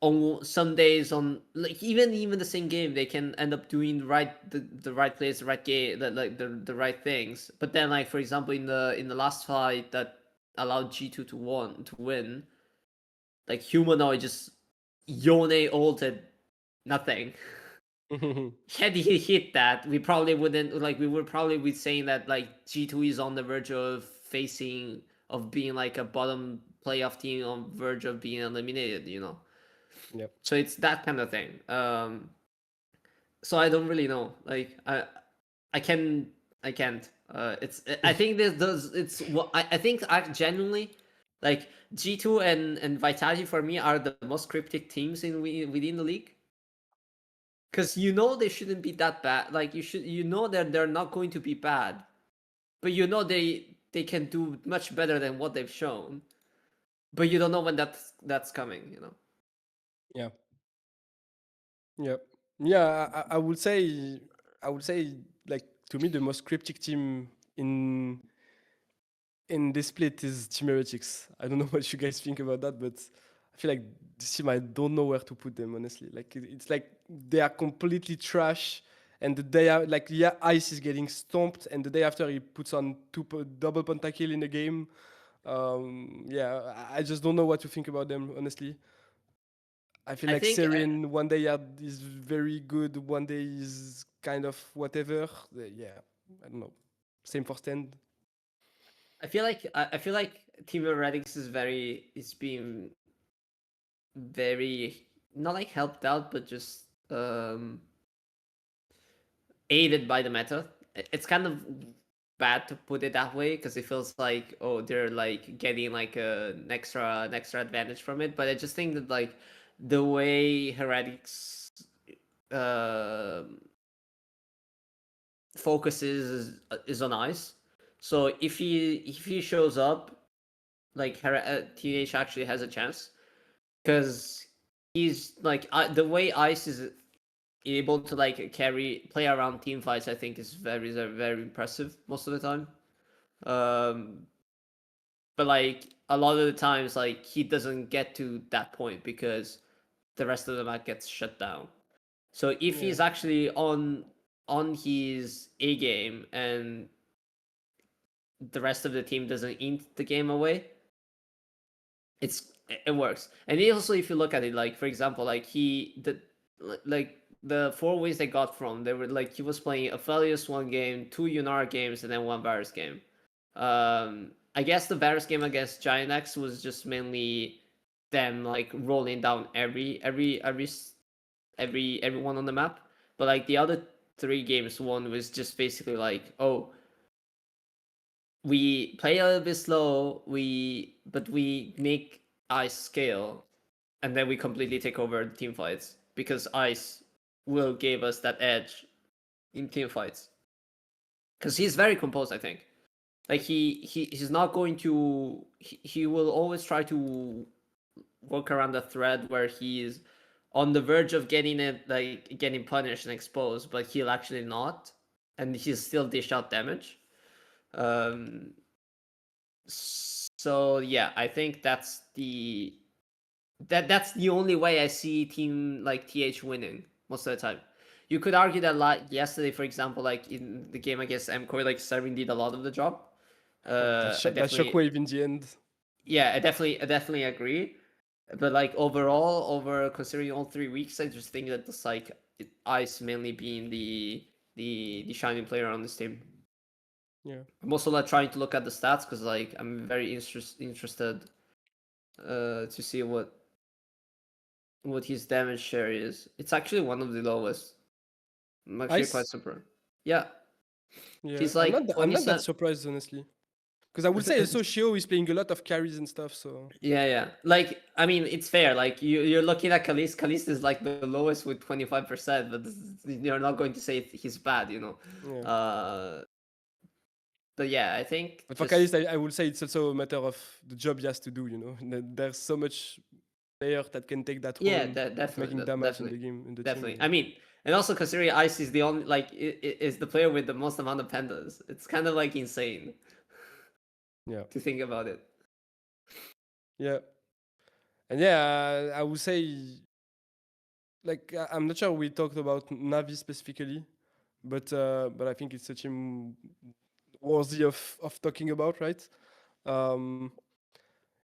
on some days on like even the same game they can end up doing the right plays, the right game, the right things. But then like for example in the last fight that allowed G2 to win, like Humanoid just Yone ulted nothing. Had he hit that, we probably wouldn't like we would probably be saying that like G2 is on the verge of being like a bottom playoff team on verge of being eliminated, you know. Yep. So it's that kind of thing. So I don't really know. Like I can't. It's I think this does. It's what I think. I genuinely like G2 and Vitality for me are the most cryptic teams within the league. Because you know they shouldn't be that bad. Like you know that they're not going to be bad, but you know they can do much better than what they've shown. But you don't know when that's coming. You know. Yeah. Yep. Yeah, I would say like to me the most cryptic team in this split is Team Heretics. I don't know what you guys think about that, but I feel like this team I don't know where to put them honestly. Like it's like they are completely trash, and the day like yeah, Ice is getting stomped, and the day after he puts on double pentakill in the game. Yeah, I just don't know what to think about them honestly. I feel I like think Serene one day is very good, one day is kind of whatever. Yeah, I don't know. Same for Stand. I feel like Team Heretics is being very not like helped out, but just aided by the meta. It's kind of bad to put it that way because it feels like oh they're like getting like an extra advantage from it. But I just think that like the way Heretics uh, focuses is on Ice. So if he shows up, like TH actually has a chance because he's like the way Ice is able to like play around team fights. I think is very impressive most of the time. Um, but like a lot of the times, like he doesn't get to that point because the rest of the map gets shut down. So if Yeah. he's actually on his A game and the rest of the team doesn't int the game away, it works. And also, if you look at it, like for example, like like the 4 ways they got from, they were like he was playing Aphelios one game, 2 Yunara games, and then 1 Varus game. I guess the Varus game against GIANTX was just mainly them like rolling down everyone on the map. But like the other 3 games, one was just basically like, oh, we play a little bit slow, but we make Ice scale, and then we completely take over the team fights because Ice will give us that edge in team fights. Because he's very composed, I think. Like he's not going to he will always try to work around the thread where he's on the verge of getting it, like getting punished and exposed, but he'll actually not, and he'll still dish out damage. So yeah, I think that's the only way I see team like TH winning most of the time. You could argue that like yesterday, for example, like in the game against MCOY, like Serving did a lot of the job. That, I that definitely, shockwave in the end. yeah, I definitely agree. But like overall, over considering all 3 weeks, I just think that it's like Ice mainly being the shining player on this team. Yeah. I'm also like trying to look at the stats because like I'm very interested to see what his damage share is. It's actually one of the lowest. I'm actually quite Ice. surprised. Yeah, Yeah. he's I'm like not that 27. surprised honestly. Because I would say also Shio is playing a lot of carries and stuff. So Yeah. Like, I mean, it's fair. Like, you're looking at Kalist. Kalist is like the lowest with 25%, but you're not going to say he's bad, you know. yeah. But yeah, I think But for just Kalist, I would say it's also a matter of the job he has to do. You know, there's so much player that can take that yeah, role of definitely, making damage in definitely, the game in the definitely. team. I mean, and also considering Ice is the only like is the player with the most amount of pandas. It's kind of like insane Yeah. to think about it. Yeah. And yeah, I would say like I'm not sure we talked about Navi specifically, but I think it's a team worthy of talking about, right? Um,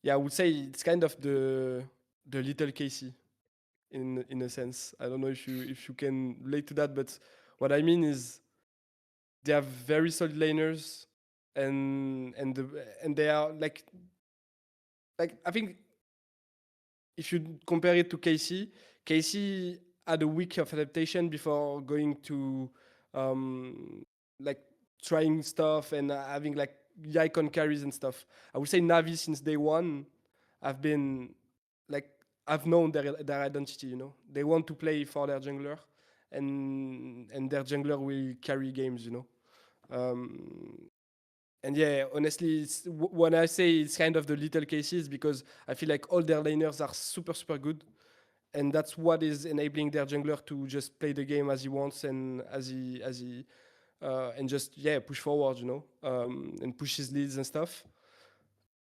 yeah, I would say it's kind of the little Casey in a sense. I don't know if you can relate to that, but what I mean is they have very solid laners, and they are like I think if you compare it to Casey had a week of adaptation before going to um, like trying stuff and having like icon carries and stuff. I would say Navi since day one have been like I've known their identity. You know, they want to play for their jungler, and their jungler will carry games. You know, and yeah, honestly, when I say it's kind of the little cases because I feel like all their laners are super good, and that's what is enabling their jungler to just play the game as he wants and as he and just push forward, you know, and push his leads and stuff,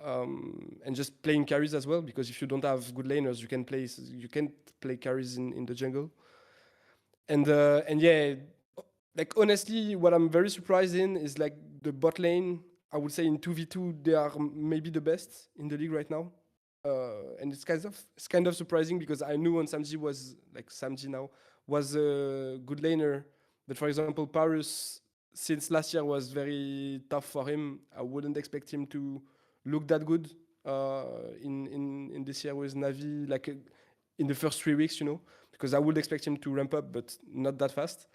and just playing carries as well because if you don't have good laners, you can't play carries in the jungle, and yeah, like honestly, what I'm very surprised in is like the bot lane. I would say in 2v2 they are maybe the best in the league right now. And it's kind of surprising because I knew when Samji now was a good laner, but for example Paris since last year was very tough for him. I wouldn't expect him to look that good in this year with Navi in the first 3 weeks, you know, because I would expect him to ramp up, but not that fast.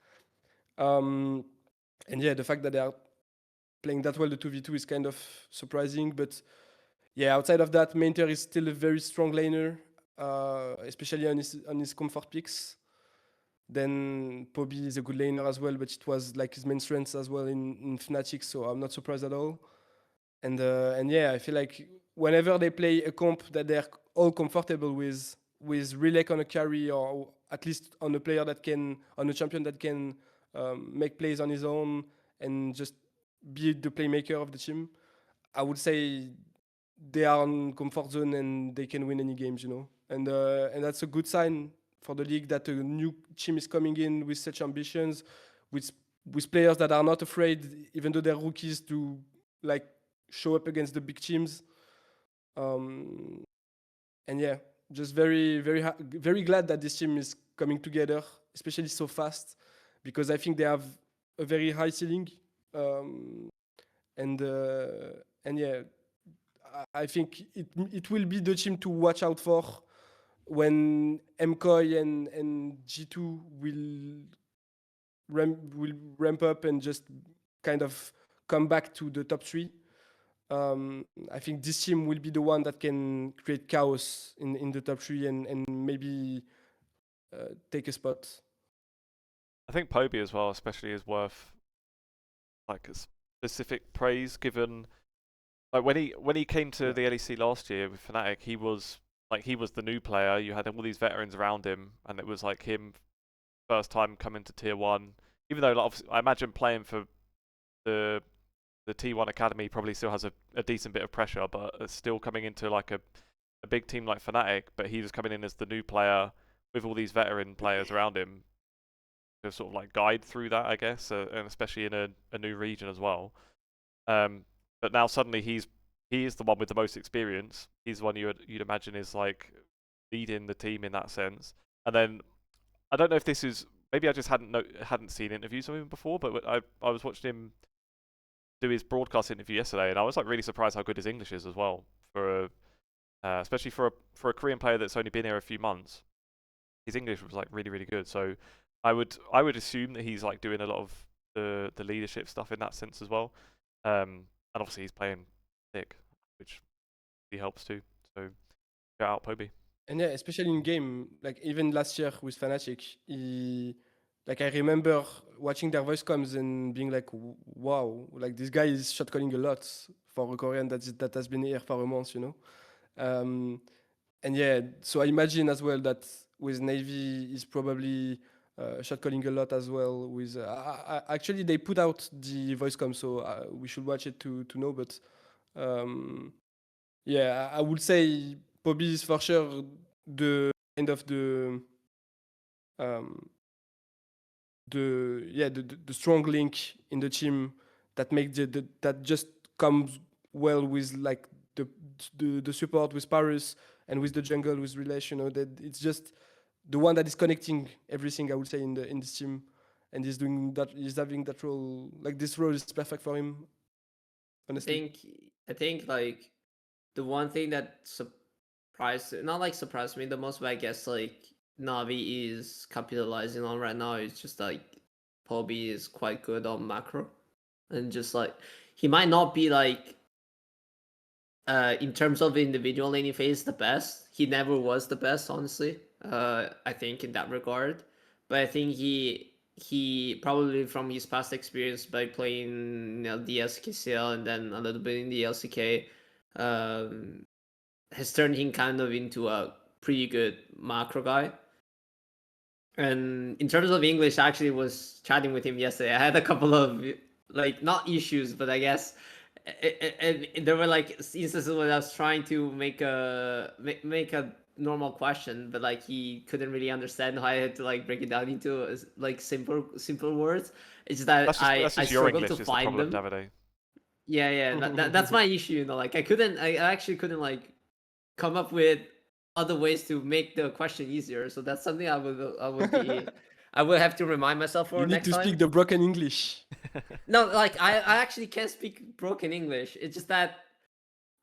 Um, and yeah, the fact that they are playing that well, the 2v2 is kind of surprising. But yeah, outside of that, Mainter is still a very strong laner, especially on his comfort picks. Then Poby is a good laner as well, but it was like his main strength as well in Fnatic, so I'm not surprised at all. And yeah, I feel like whenever they play a comp that they're all comfortable with Relec on a carry or at least on a player that can on a champion that can make plays on his own and just be the playmaker of the team. I would say they are on comfort zone and they can win any games, you know. And that's a good sign for the league that a new team is coming in with such ambitions, with with players that are not afraid, even though they're rookies, to like show up against the big teams. Um, and yeah, just very glad that this team is coming together, especially so fast, because I think they have a very high ceiling. Um, and yeah, I think it will be the team to watch out for when MKOI and G2 will ramp up and just kind of come back to the top three. I think this team will be the one that can create chaos in the top three and maybe take a spot. I think Poby as well, especially, is worth like a specific praise, given like when he came to the LEC last year with Fnatic, he was the new player. You had all these veterans around him, and it was like him first time coming to tier 1. Even though, like, obviously, I imagine playing for the T1 Academy probably still has a decent bit of pressure, but it's still coming into like a big team like Fnatic. But he was coming in as the new player with all these veteran players around him to sort of like guide through that, I guess, and especially in a new region as well. But now suddenly he is the one with the most experience. He's the one you'd imagine is like leading the team in that sense. And then I don't know if this is, maybe I just hadn't seen interviews of him before, but I was watching him do his broadcast interview yesterday, and I was like really surprised how good his English is as well, for especially for a Korean player that's only been here a few months. His English was like really good. So I would assume that he's like doing a lot of the leadership stuff in that sense as well. And obviously he's playing thick, which he helps too. So shout out Poby. And yeah, especially in game, like even last year with Fnatic, like I remember watching their voice comms and being like, wow, like this guy is shot calling a lot for a Korean that has been here for a month, you know. And yeah, so I imagine as well that with NAVI is probably shot calling a lot as well. With actually they put out the voice comm, so we should watch it to know. But yeah, I would say Bobby is for sure the kind of um, the strong link in the team that make that just comes well with like the support with Paris and with the jungle with Relash, you know, that it's just the one that is connecting everything, I would say, in this team, and he's doing that, he's having that role, like this role is perfect for him, honestly. I think like the one thing that surprised me the most, but I guess like Navi is capitalizing on right now is just like Poby is quite good on macro, and just like he might not be like in terms of individual laning phase the best. He never was the best, honestly. I think in that regard, but I think he probably from his past experience by playing the SKCL and then a little bit in the LCK, has turned him kind of into a pretty good macro guy. And in terms of English, I actually was chatting with him yesterday. I had a couple of like not issues, but I guess there were like instances where I was trying to make a normal question, but like he couldn't really understand how I had to like break it down into like simple words. It's that That's just I your struggled English to is the find problem, them. Davide. Yeah, that's my issue. You know, like I actually couldn't like come up with other ways to make the question easier. So that's something I would have to remind myself for You need next to time. speak the broken English. No, like I actually can't speak broken English. It's just that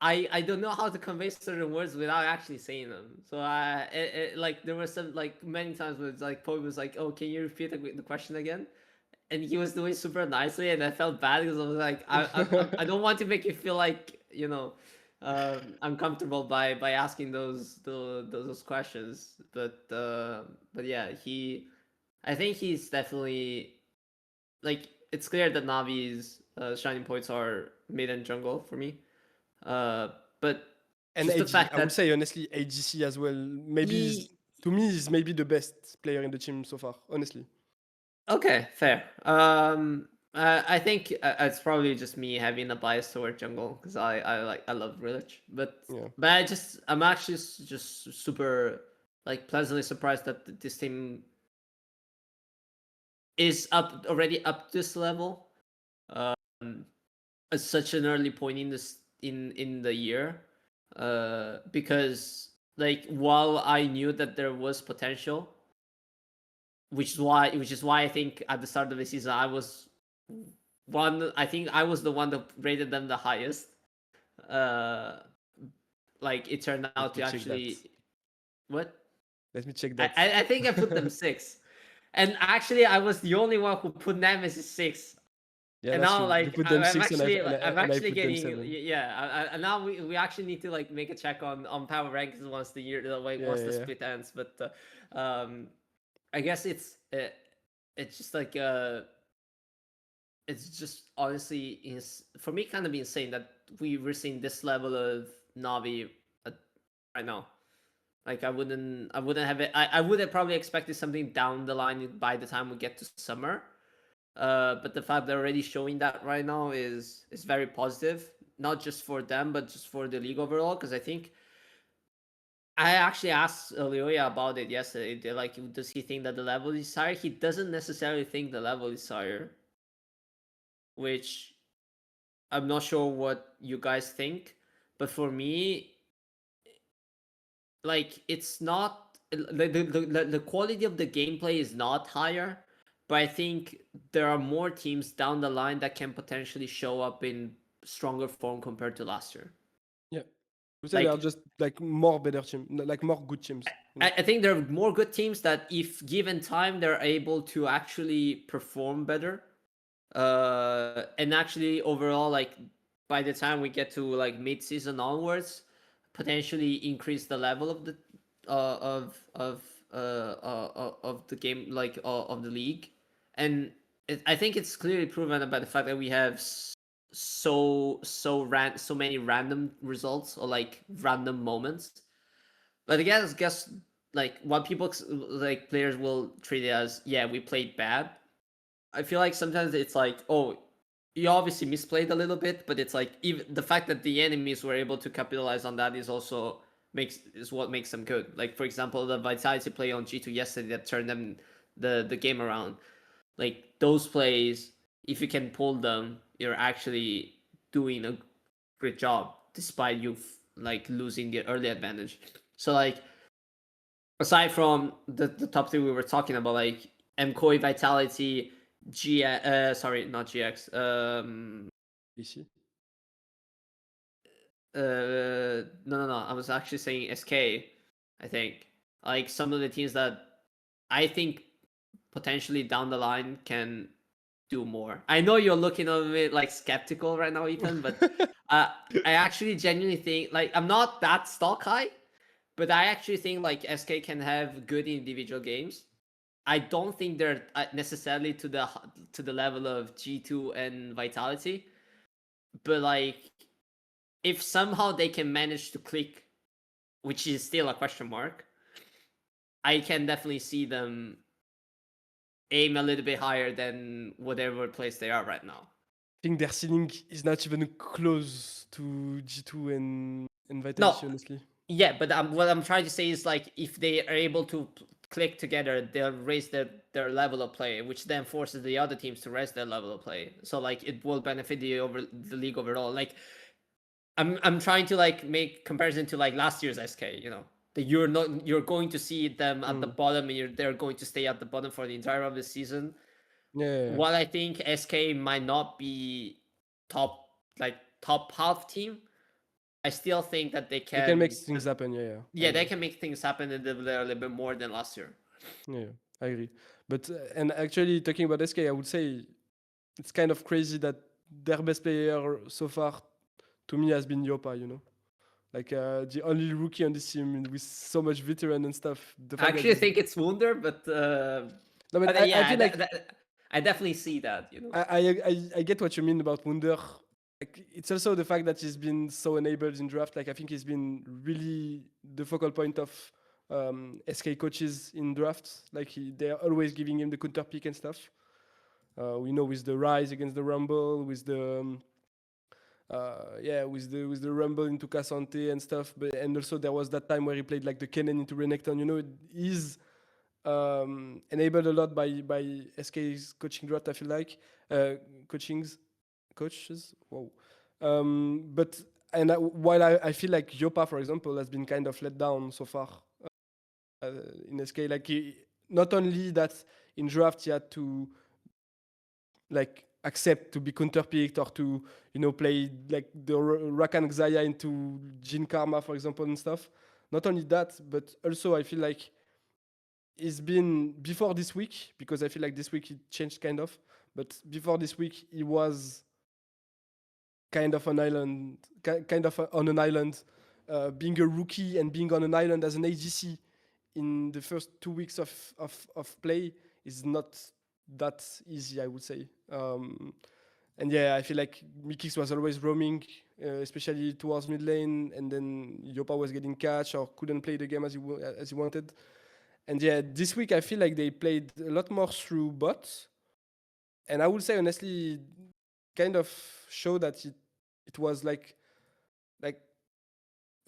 I don't know how to convey certain words without actually saying them. So like there were some like many times where it's like Poe was like, "Oh, can you repeat the question again?" And he was doing super nicely, and I felt bad because I was like, I don't want to make you feel like uncomfortable by asking those questions. But yeah, I think he's definitely like it's clear that Navi's shining points are mid and jungle for me. But And just the fact I would that say honestly AGC as well. Maybe to me is maybe the best player in the team so far, honestly. okay, fair. I think it's probably just me having a bias toward jungle because I love Village, but Yeah. I'm actually just super like pleasantly surprised that this team is already up this level, at such an early point in this in the year, because like while I knew that there was potential, which is why I think at the start of the season I think I was the one that rated them the highest. Uh, like it turned out to Let me check that. actually what Let me check that. I think I put them 6, and actually I was the only one who put Nemesis 6. Yeah, And that's now true. You like put them I'm 6 and actually I'm I actually put them getting 7. and now we actually need to like make a check on power rankings once the year like Yeah, once yeah, the yeah. split ends. But I guess it's just like it's just honestly is for me kind of insane that we're seeing this level of Navi right now. Like I wouldn't have it. I would have probably expected something down the line by the time we get to summer. But the fact they're already showing that right now is very positive, not just for them but just for the league overall. Because I think I actually asked Leoya about it yesterday. They're like, does he think that the level is higher? He doesn't necessarily think the level is higher, which I'm not sure what you guys think. But for me, like it's not the quality of the gameplay is not higher, but I think there are more teams down the line that can potentially show up in stronger form compared to last year. Yeah. We say they are Like just like more better teams, like more good teams. You know? I think there are more good teams that if given time they're able to actually perform better, and actually overall like by the time we get to like mid-season onwards potentially increase the level of the of the game like of the league. And I think it's clearly proven by the fact that we have so many random results or like random moments. But again, I guess like what people like players will treat it as, yeah, we played bad. I feel like sometimes it's like, oh, you obviously misplayed a little bit, but it's like even the fact that the enemies were able to capitalize on that is what makes them good. Like for example, the Vitality play on G2 yesterday that turned them the game around. Like those plays, if you can pull them, you're actually doing a great job despite you like losing the early advantage. So like aside from the top three we were talking about, like MKOI, Vitality, sorry, not GX. Ici. No. I was actually saying SK. I think like some of the teams that I think potentially down the line can do more. I know you're looking at me like skeptical right now, Ethan, but I actually genuinely think like I'm not that stock high, but I actually think like SK can have good individual games. I don't think they're necessarily to the level of G2 and Vitality, but like if somehow they can manage to click, which is still a question mark, I can definitely see them aim a little bit higher than whatever place they are right now. I think their ceiling is not even close to G2 and Vitality, No. honestly. Yeah, but what I'm trying to say is like if they are able to click together, they'll raise their level of play, which then forces the other teams to raise their level of play. So like it will benefit the league overall. Like I'm trying to like make comparison to like last year's SK. You know, that you're going to see them at the bottom, and they're going to stay at the bottom for the entire of the season. Yeah. While I think SK might not be top half team, I still think that they They can make things happen, yeah. Yeah, they can make things happen a little bit more than last year. Yeah, I agree. But and actually talking about SK, I would say it's kind of crazy that their best player so far to me has been Yopa, you know. Like the only rookie on this team with so much veteran and stuff. The I fact actually that think it's Wunder, but no, but yeah, I feel like I definitely see that, you know. I get what you mean about Wunder. Like, it's also the fact that he's been so enabled in draft. Like I think he's been really the focal point of SK coaches in drafts. Like they're always giving him the counter pick and stuff. We know with the Rise against the Rumble, with the with the Rumble into Cassante and stuff. But and also there was that time where he played like the Kennen into Renekton. You know, he's enabled a lot by SK's coaching draft. I feel like coaches. Wow. But and while I feel like Yopa, for example, has been kind of let down so far in SK. Like not only that in draft he had to like accept to be counterpicked or to play like the Rakan Xayah into Jin Karma, for example, and stuff. Not only that, but also I feel like it's been before this week, because I feel like this week it changed kind of, but before this week he was kind of on an island, being a rookie and being on an island as an AGC in the first 2 weeks of play is not that easy, I would say. And yeah, I feel like Mikix was always roaming, especially towards mid lane, and then Yopa was getting catch or couldn't play the game as he wanted. And yeah, this week I feel like they played a lot more through bots, and I would say honestly, kind of show that it was like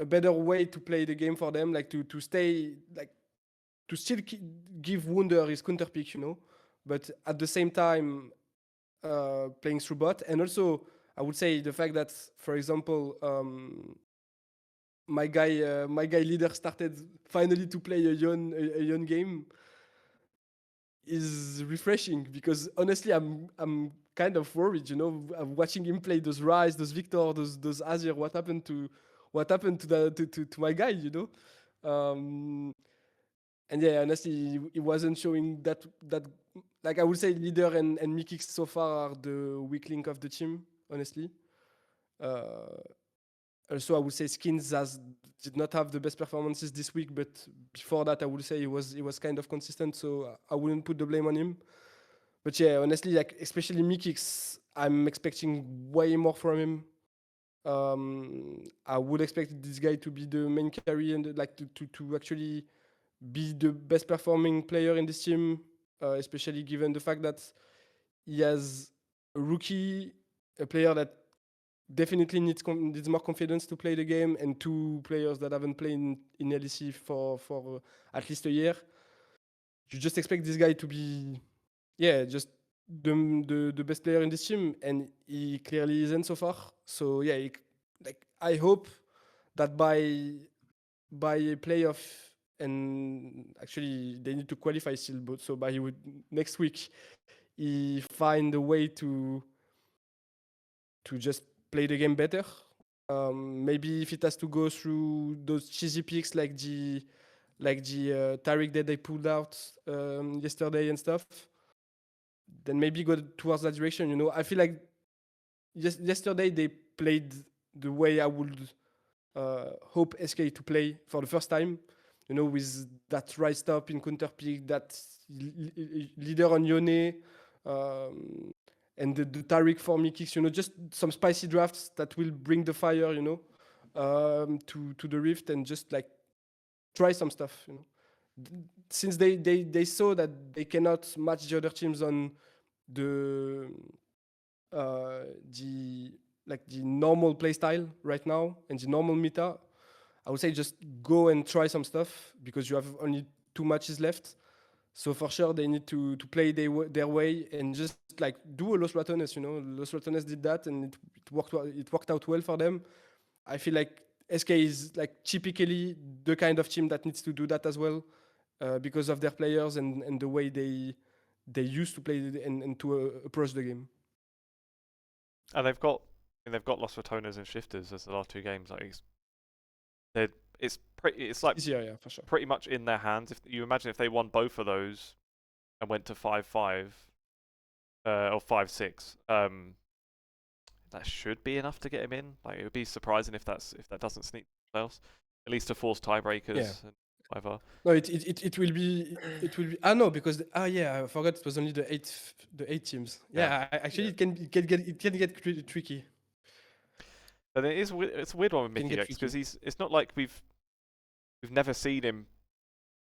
a better way to play the game for them, like to stay like to still give Wunder his counter pick, but at the same time playing through bot. And also I would say the fact that, for example, my guy leader started finally to play a Yon game is refreshing, because honestly I'm kind of worried, I'm watching him play those Rise, those Victor, those Azir. What happened to my guy, and yeah, honestly, it wasn't showing that like I would say leader and Mikix so far are the weak link of the team, honestly. Also, I would say Skins did not have the best performances this week, but before that, I would say he was kind of consistent, so I wouldn't put the blame on him. But yeah, honestly, like especially Mikix, I'm expecting way more from him. I would expect this guy to be the main carry and like to actually be the best performing player in this team, especially given the fact that he has a rookie, a player that definitely needs more confidence to play the game, and 2 players that haven't played in LEC for at least a year. You just expect this guy to be, just the best player in this team, and he clearly isn't so far. So yeah, I hope that by a playoff, and actually they need to qualify still, but so by next week he find a way to just play the game better. Maybe if it has to go through those cheesy picks like the Tariq that they pulled out yesterday and stuff, then maybe go towards that direction. I feel like yesterday they played the way I would hope SK to play for the first time. With that right stop in counter pick, that leader on Yone, and the Tariq for Mikix, just some spicy drafts that will bring the fire, to the Rift, and just like try some stuff, Since they saw that they cannot match the other teams on the normal playstyle right now and the normal meta, I would say just go and try some stuff, because you have only 2 matches left. So for sure they need to play their way and just like do a Los Ratones, Los Ratones did that, and it worked out well for them. I feel like SK is like typically the kind of team that needs to do that as well, because of their players and the way they used to play and to approach the game. And they've got Los Ratones and Shifters as the last 2 games. Like it's like easier, yeah, for sure. Pretty much in their hands. If you imagine if they won both of those and went to 5-5 or 5-6, that should be enough to get him in. Like it would be surprising if that doesn't sneak else. At least to force tiebreakers and whatever. No, it will be. No, because I forgot it was only the 8 teams. Actually, it can get tricky. But it's a weird one with Mickey X, because it's not like we've never seen him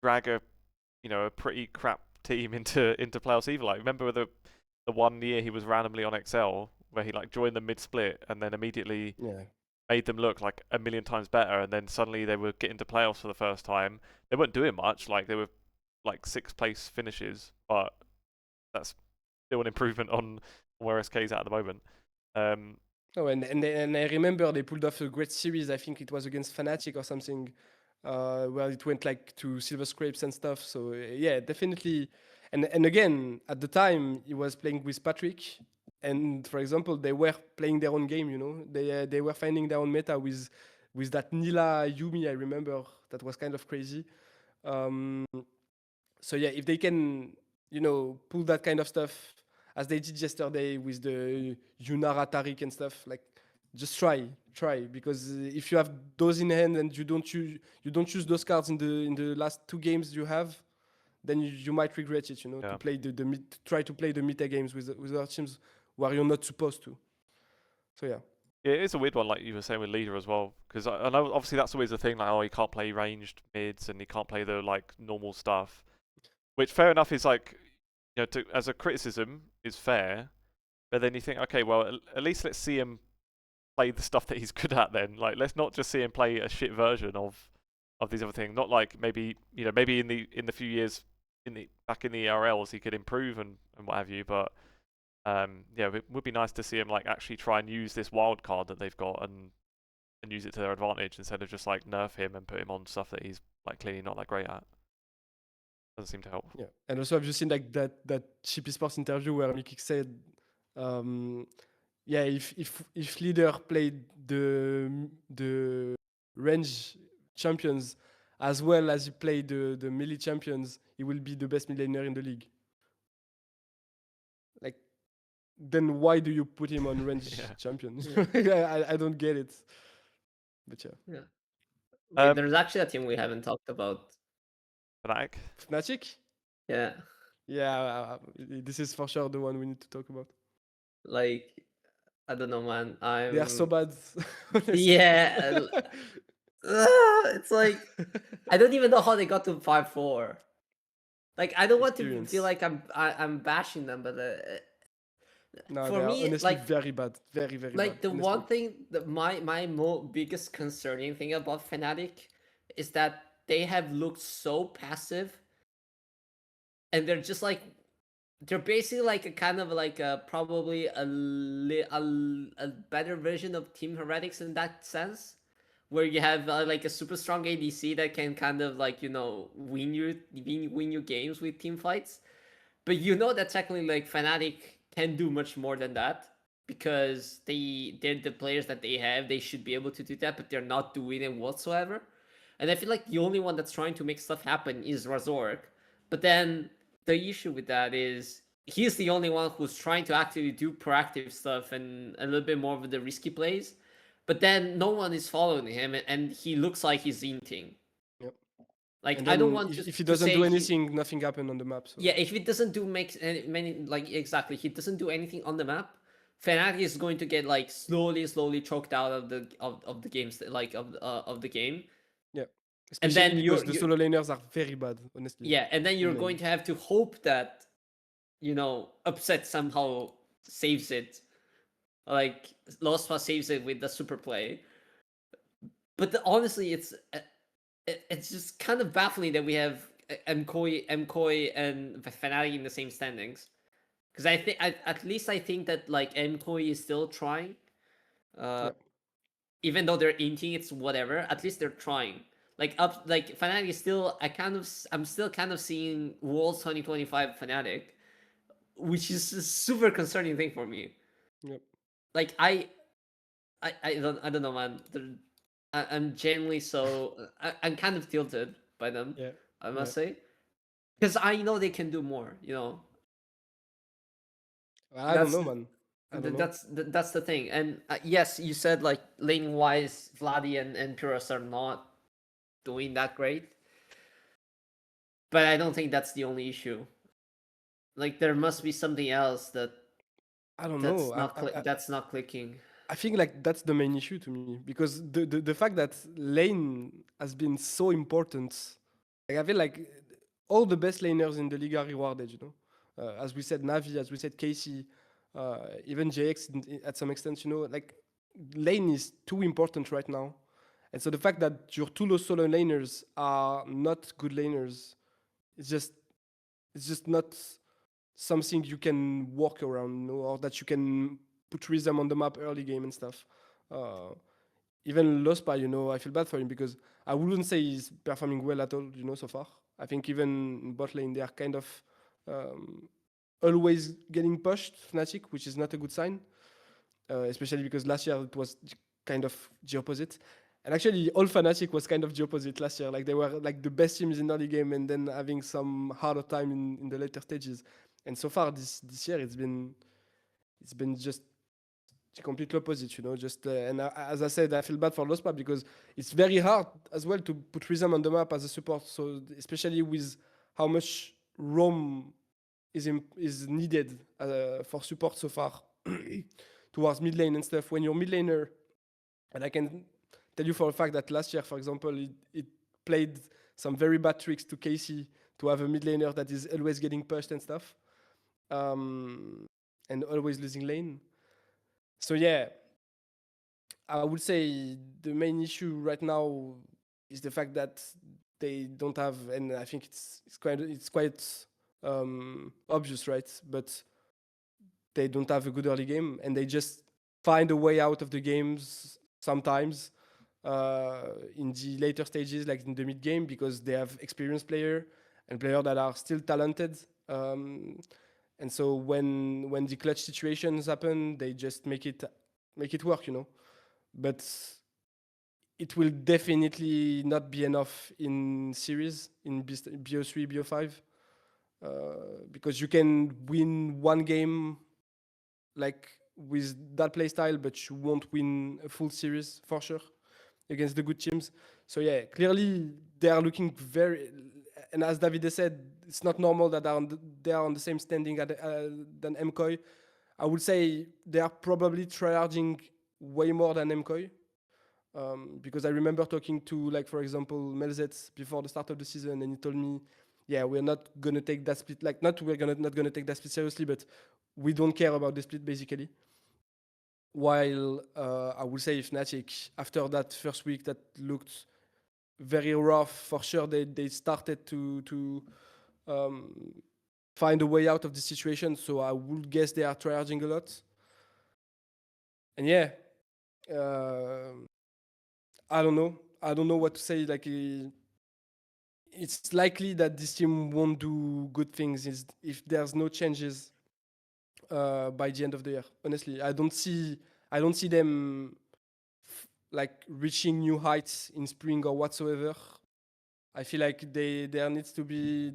drag a pretty crap team into playoffs either. Like remember the 1 year he was randomly on Excel, where he like joined the mid split and then immediately made them look like a million times better, and then suddenly they were getting to playoffs for the first time. They weren't doing much, like they were like 6th place finishes, but that's still an improvement on where SK's at the moment. Oh, and I remember they pulled off a great series. I think it was against Fnatic or something, where it went like to silver scrapes and stuff. So yeah, definitely. And again, at the time, he was playing with Patrick, and for example, they were playing their own game. You know, they were finding their own meta with that Nila Yumi. I remember that was kind of crazy. So yeah, if they can, pull that kind of stuff as they did yesterday with the Yunara Tariq and stuff, like just try, because if you have those in hand and you don't choose those cards in the last 2 games you have, then you might regret it, to play try to play the meta games with other teams where you're not supposed to. So yeah. Yeah, it is a weird one, like you were saying with leader as well, because I know obviously that's always the thing, like, oh, he can't play ranged mids and he can't play the like normal stuff, which fair enough is like, as a criticism is fair, but then you think, okay, well, at least let's see him play the stuff that he's good at then. Like, let's not just see him play a shit version of these other things. Not like maybe maybe in the few years back in the ERLs he could improve and what have you, but yeah, it would be nice to see him like actually try and use this wild card that they've got and use it to their advantage instead of just like nerf him and put him on stuff that he's like clearly not that great at. Doesn't seem to help. Yeah, and also I've just seen like that GIANTX Sports interview where Mickey said, yeah, if leader played the range champions as well as he played the melee champions, he will be the best mid laner in the league. Like, then why do you put him on range champions? I don't get it. But yeah. Okay, there's actually a team we haven't talked about. Fnatic? Yeah. Yeah, this is for sure the one we need to talk about. Like, I don't know, man. They are so bad. Yeah. It's like, I don't even know how they got to 5-4. Like, I don't want to feel like I'm bashing them, but no, for me, honestly, like, very bad, very bad. Like the honestly. One thing that my biggest concerning thing about Fnatic is that they have looked so passive, and they're just like, they're basically like a kind of like probably a better version of Team Heretics in that sense, where you have like a super strong ADC that can kind of like win your games with team fights, but that technically like Fnatic can do much more than that, because they're the players that they have. They should be able to do that, but they're not doing it whatsoever. And I feel like the only one that's trying to make stuff happen is Razork. But then the issue with that is he's the only one who's trying to actually do proactive stuff and a little bit more of the risky plays. But then no one is following him, and he looks like he's inting. Yep. Like, I don't want if he doesn't do anything, nothing happened on the map. So. Yeah, if he doesn't do exactly, he doesn't do anything on the map, Fnatic is going to get like slowly choked out of the games, like of the game. Yeah, especially and then because the solo laners are very bad, honestly. Yeah, and then you're going to have to hope that Upset somehow saves it, like Lost saves it with the super play. But honestly, it's just kind of baffling that we have MKOI and Fnatic in the same standings. Because I think at least I think that like MKOI is still trying, even though they're inting, it's whatever. At least they're trying. Like Fnatic is still. I'm still kind of seeing Worlds 2025 Fnatic, which is a super concerning thing for me. Yep. Like I don't know, man. I'm genuinely I'm kind of tilted by them. Yeah. I must say, because I know they can do more. I don't know, man. That's the thing. And yes, you said like laning wise, Vladi and Pyrrhus are not doing that great, but I don't think that's the only issue. Like, there must be something else that I don't know. That's not clicking. I think like that's the main issue to me, because the fact that lane has been so important. Like, I feel like all the best laners in the league are rewarded. as we said, NAVI, as we said, KC, even JX at some extent, you know, like lane is too important right now. And so the fact that your two solo laners are not good laners, it's just not something you can work around, you know, or that you can put rhythm on the map early game and stuff. Even Lospa, you know, I feel bad for him because I wouldn't say he's performing well at all, you know, so far. I think even in bot lane, they are kind of always getting pushed, Fnatic, which is not a good sign, especially because last year it was kind of the opposite. And actually, all Fnatic was kind of the opposite last year. Like they were like the best teams in early game and then having some harder time in the later stages. And so far this year, it's been just the complete opposite, you know. Just and as I said, I feel bad for Lospa because it's very hard as well to put rhythm on the map as a support. So especially with how much roam is needed for support so far towards mid lane and stuff. When you're mid laner, and I can tell you for a fact that last year, for example, it played some very bad tricks to KC to have a mid laner that is always getting pushed and stuff, and always losing lane. So yeah, I would say the main issue right now is the fact that they don't have, and I think it's quite obvious, right? But they don't have a good early game, and they just find a way out of the games sometimes in the later stages, like in the mid game, because they have experienced player and players that are still talented. And so when the clutch situations happen, they just make it work, you know. But it will definitely not be enough in series in BO3, BO5, because you can win one game like with that playstyle, but you won't win a full series for sure against the good teams. So yeah, clearly they are looking very, and as Davide said, it's not normal that they are on the same standing than MKOI. I would say they are probably tryharding way more than MKOI. Because I remember talking to, like, for example, Melzet before the start of the season, and he told me, yeah, we're not gonna take that split, like, not gonna take that split seriously, but we don't care about the split basically. While I would say Fnatic, after that first week that looked very rough, for sure they started to find a way out of the situation. So I would guess they are tryharding a lot. And yeah, I don't know what to say. Like, it's likely that this team won't do good things if there's no changes by the end of the year. Honestly, I don't see them like reaching new heights in spring or whatsoever. I feel like there needs to be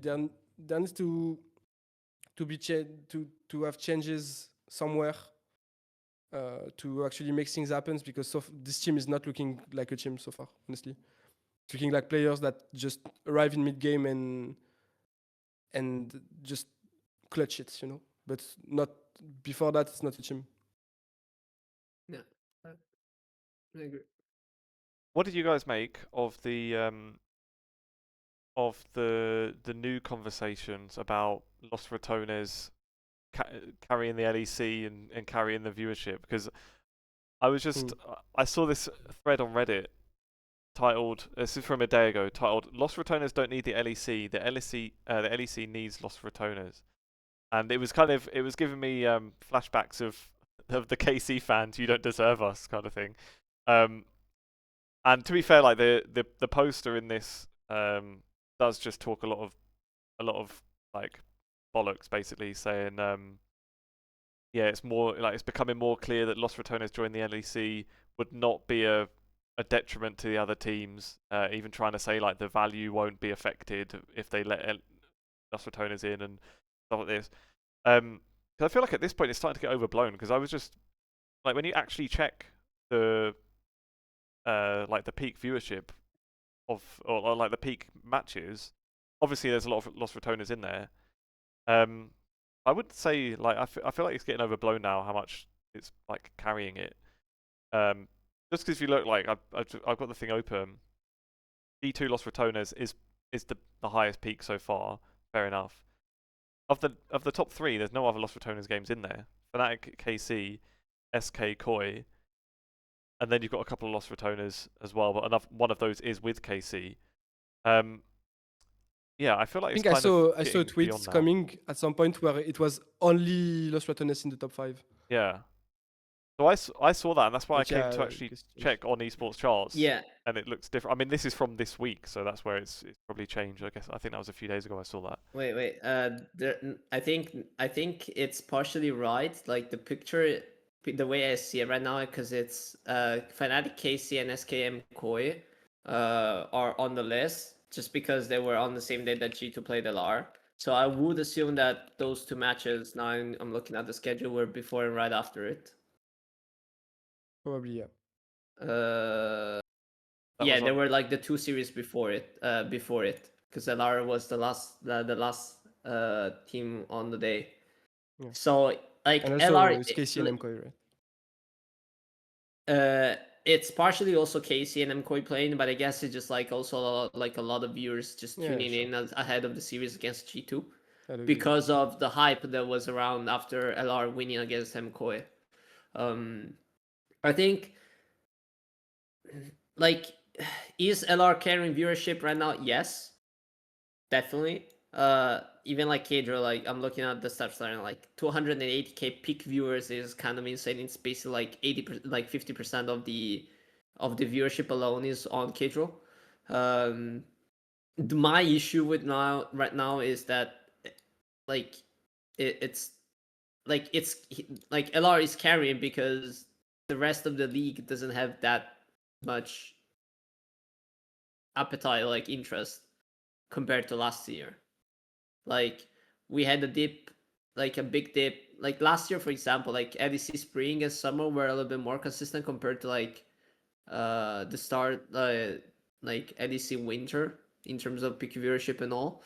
to have changes somewhere to actually make things happen, because this team is not looking like a team so far, honestly. It's looking like players that just arrive in mid game and just clutch it, you know. But not before that. It's not a team. Yeah, I agree. What did you guys make of the new conversations about Los Ratones carrying the LEC and carrying the viewership? Because I was just I saw this thread on Reddit titled, this is from a day ago, titled "Los Ratones don't need the LEC. The LEC needs Los Ratones." And it was giving me flashbacks of the KC fans, "You don't deserve us" kind of thing. And to be fair, like the poster in this does just talk a lot of like bollocks, basically saying yeah, it's more like it's becoming more clear that Los Ratones joining the LEC would not be a detriment to the other teams. Even trying to say like the value won't be affected if they let Los Ratones in and stuff like this. Because I feel like at this point it's starting to get overblown. Because I was just like, when you actually check the like the peak viewership of or like the peak matches, obviously there's a lot of Los Ratones in there. I would say like I feel like it's getting overblown now how much it's like carrying it. Just because if you look, like I've got the thing open, D2 Los Ratones is the highest peak so far. Fair enough. of the top three, there's no other Los Ratones games in there. Fnatic, KC, SK, KOI, and then you've got a couple of Los Ratones as well. But one of those is with KC. Yeah, I feel like I it's think kind of I saw getting beyond tweets now. coming at some point where it was only Los Ratones in the top 5. Yeah. So I saw that, and that's why But I came yeah, to actually it's changed. check on esports charts. Yeah. And it looks different. I mean, this is from this week, so that's where it's probably changed. I guess I think that was a few days ago I saw that. Wait. I think it's partially right. Like the picture, the way I see it right now, because it's Fnatic, KC, and SKM KOI are on the list just because they were on the same day that G2 played LR. So I would assume that those two matches, now I'm looking at the schedule, were before and right after it. Probably, yeah. Yeah, there were like the two series before it, because LR was the last team on the day. Yeah. So like And also LR, it's KC and MKOI, right? it's partially also KC and MKOI playing, but I guess it's just like also a lot of viewers just tuning in ahead of the series against G2 because of the hype that was around after LR winning against MKOI. I think like, is LR carrying viewership right now? Yes, definitely. Even like Kadra, like I'm looking at the stats line, like 280k peak viewers is kind of insane. It's basically like 80%, like 50% of the viewership alone is on Kadra. My issue with right now is that like it's like LR is carrying because the rest of the league doesn't have that much appetite, like interest, compared to last year. Like we had a dip, like a big dip. Like last year, for example, like LEC spring and summer were a little bit more consistent compared to like the start, like LEC winter in terms of peak viewership and all.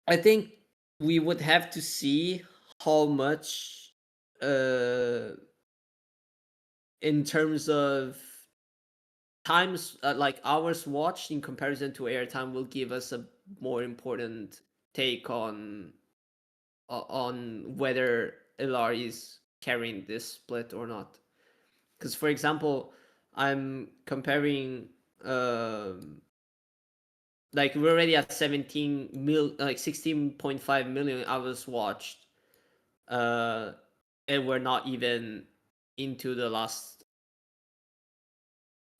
I think we would have to see how much in terms of times, like hours watched in comparison to airtime, will give us a more important take on whether LR is carrying this split or not. Because for example, I'm comparing like we're already at 16.5 million hours watched, and we're not even into the last,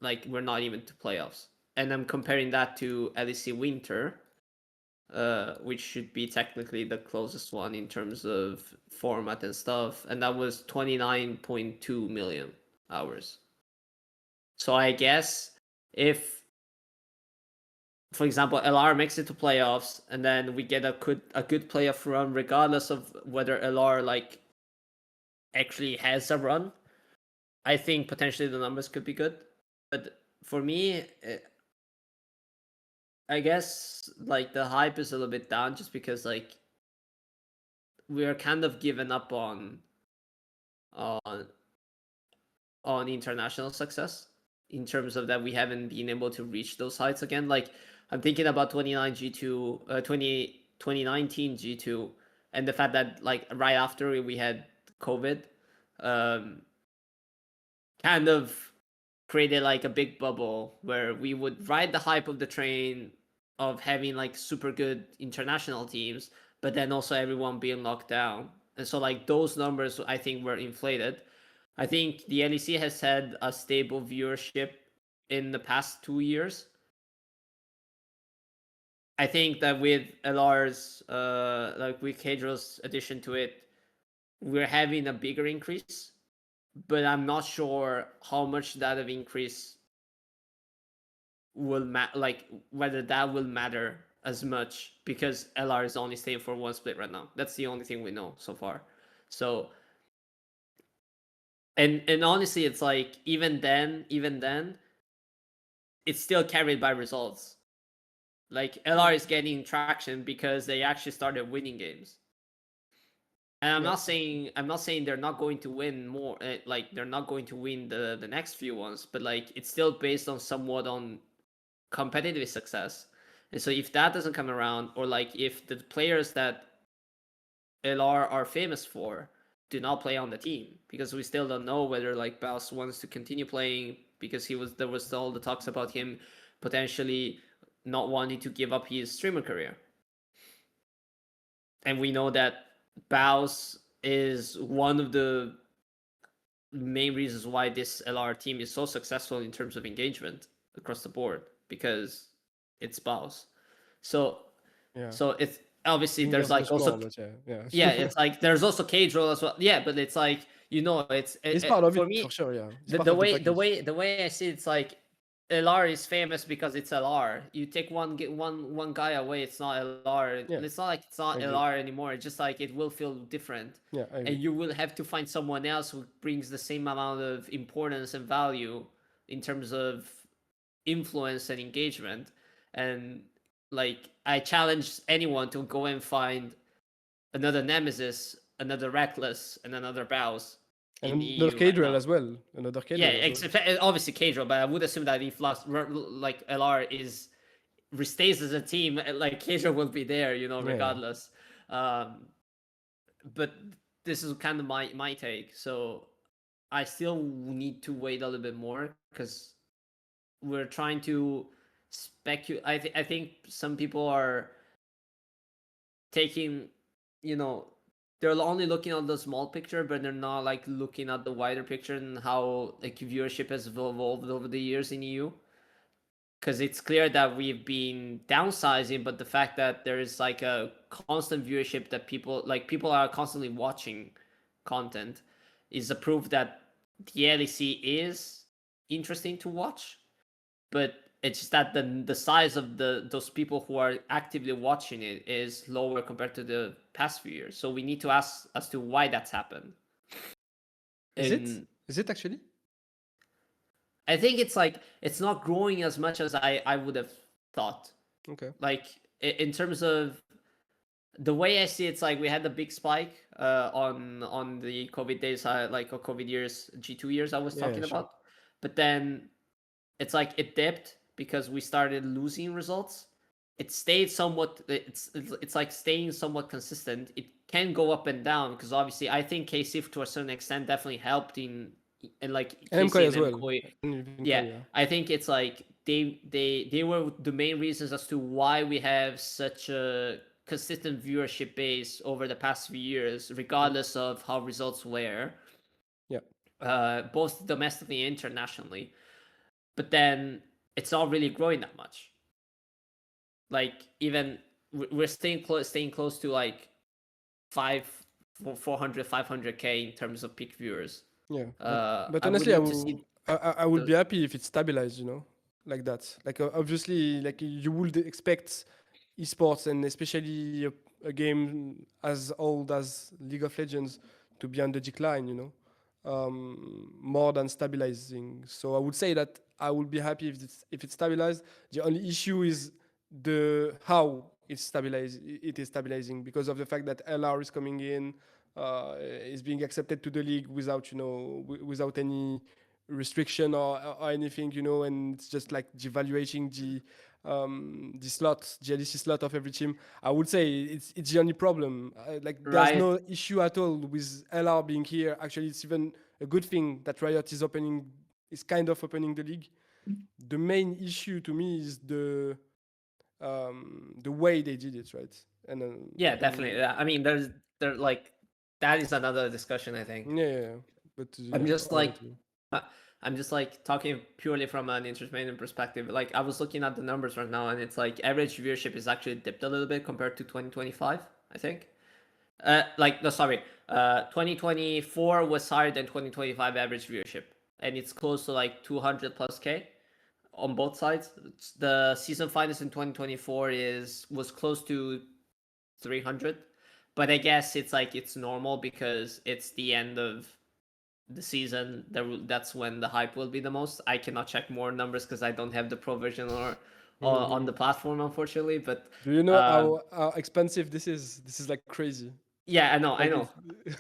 like we're not even to playoffs. And I'm comparing that to LEC Winter, which should be technically the closest one in terms of format and stuff, and that was 29.2 million hours. So I guess if, for example, LR makes it to playoffs and then we get a good playoff run, regardless of whether LR like actually has a run, I think potentially the numbers could be good. But for me, I guess like the hype is a little bit down just because like we are kind of given up on international success, in terms of that we haven't been able to reach those heights again. Like I'm thinking about 2019 G2, and the fact that like right after we had COVID, kind of created like a big bubble where we would ride the hype of the train of having like super good international teams, but then also everyone being locked down. And so like those numbers I think were inflated. I think the LEC has had a stable viewership in the past 2 years. I think that with LR's like with Kadro's addition to it, we're having a bigger increase, but I'm not sure how much that of increase will like whether that will matter as much, because LR is only staying for one split right now. That's the only thing we know so far. So and honestly, it's like even then it's still carried by results. Like LR is getting traction because they actually started winning games. And I'm not saying they're not going to win more, like they're not going to win the next few ones, but like it's still based on somewhat on competitive success. And so if that doesn't come around, or like if the players that LR are famous for do not play on the team, because we still don't know whether like Baus wants to continue playing, because there was all the talks about him potentially not wanting to give up his streamer career. And we know that Baus is one of the main reasons why this LR team is so successful in terms of engagement across the board, because it's Baus. So Yeah. so it's obviously Fingers there's like crossed, also but yeah. yeah, it's like there's also cage roll as well. Yeah, but it's like, you know, it's He's part of for it me for sure. Yeah, he's the, part the of the way package. the way I see it's like LR is famous because it's LR. You take one guy away, it's not LR. Yeah, It's not like it's I not agree. LR anymore. It's just like it will feel different, Yeah, I and agree. you will have to find someone else who brings the same amount of importance and value in terms of influence and engagement. And like I challenge anyone to go and find another Nemesis, another Reckless, and another Baus in And the another EU right Cadrel now. as well. Another Yeah, Cadrel as well. except obviously Cadro, but I would assume that if like LR is restays as a team, like Cadro will be there, you know, Yeah, yeah. regardless. But this is kind of my take. So I still need to wait a little bit more, because we're trying to speculate. I think some people are taking, you know, they're only looking at the small picture, but they're not like looking at the wider picture and how like viewership has evolved over the years in EU. Because it's clear that we've been downsizing, but the fact that there is like a constant viewership, that people are constantly watching content, is a proof that the LEC is interesting to watch. But it's just that the size of those people who are actively watching it is lower compared to the past few years. So we need to ask as to why that's happened. Is it? And Is it actually? I think it's like it's not growing as much as I would have thought. Okay. Like in terms of the way I see it, it's like we had the big spike on the COVID days, like or COVID years, G2 years I was Yeah, talking sure. about. But then it's like it dipped because we started losing results. It stayed somewhat. It's like staying somewhat consistent. It can go up and down, because obviously I think KC to a certain extent definitely helped in like And KC MKOI as and well. MKOI. And even Yeah, KOI, yeah. I think it's like they were the main reasons as to why we have such a consistent viewership base over the past few years, regardless of how results were, Yeah. both domestically and internationally. But then it's not really growing that much. Like even we're staying close to like 500 in terms of peak viewers. Yeah. But I would honestly, need to see I would the be happy if it's stabilized, you know, like that. Like obviously, like you would expect esports, and especially a game as old as League of Legends, to be on the decline, you know, more than stabilizing. So I would say that I would be happy if it's stabilized. The only issue is the how it is stabilizing, because of the fact that LR is coming in, is being accepted to the league without, you know, without any restriction or anything, you know, and it's just like devaluating the slot, the LEC slot of every team. I would say it's the only problem. Like there's right. no issue at all with LR being here. Actually, it's even a good thing that Riot is kind of opening the league. The main issue to me is the way they did it, right? Yeah, definitely. Yeah, I mean, there like that is another discussion, I think. Yeah. But I'm yeah, just I'll like let you. uh, I'm just like talking purely from an entertainment perspective. Like I was looking at the numbers right now, and it's like average viewership is actually dipped a little bit compared to 2025, I think. Like no, sorry. 2024 was higher than 2025 average viewership, and it's close to like 200 plus K on both sides. The season finals in 2024 was close to 300, but I guess it's like it's normal because it's the end of the season. That's when the hype will be the most. I cannot check more numbers because I don't have the provision or on the platform, unfortunately. But Do you know how expensive this is? This is like crazy. yeah, I know, I Like know,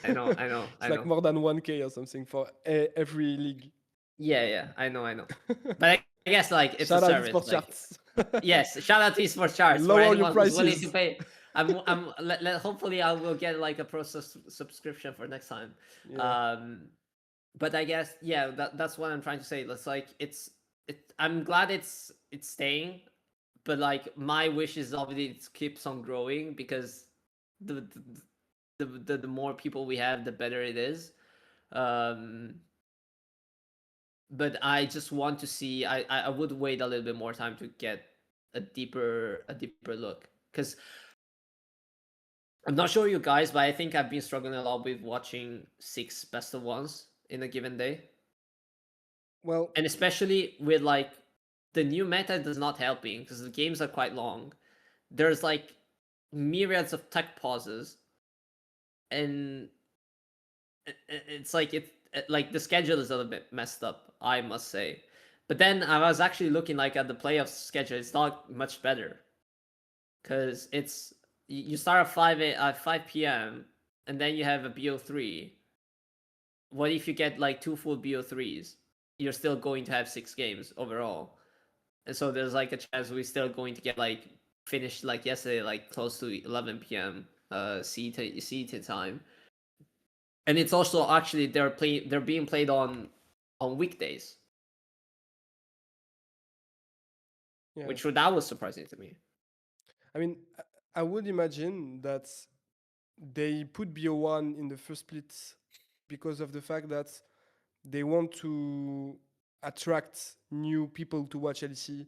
I know, I know, it's I like know. more than 1K or something for every league. Yeah, I know, I know. But I guess like it's a Shout out service. esports Like charts. Yes, shout out to Esports Charts for Lower your anyone who's willing to prices. pay. Hopefully I will get like a pro subscription for next time. Yeah. But I guess yeah, that's what I'm trying to say. It's like I'm glad it's staying, but like my wish is obviously it keeps on growing because the more people we have, the better it is. But I just want to see. I would wait a little bit more time to get a deeper look because I'm not sure you guys, but I think I've been struggling a lot with watching 6 best of ones in a given day, Well, and especially with like the new meta does not help me because the games are quite long. There's like myriads of tech pauses, and it's like like the schedule is a little bit messed up, I must say. But then I was actually looking like at the playoff schedule. It's not much better because it's you start at 5 p.m. and then you have a BO3. What if you get like 2 full BO3s? You're still going to have 6 games overall, and so there's like a chance we're still going to get like finished like yesterday, like close to 11 p.m. CT time. And it's also actually they're being played on weekdays, yeah. which that was surprising to me. I mean, I would imagine that they put BO1 in the first split because of the fact that they want to attract new people to watch LEC,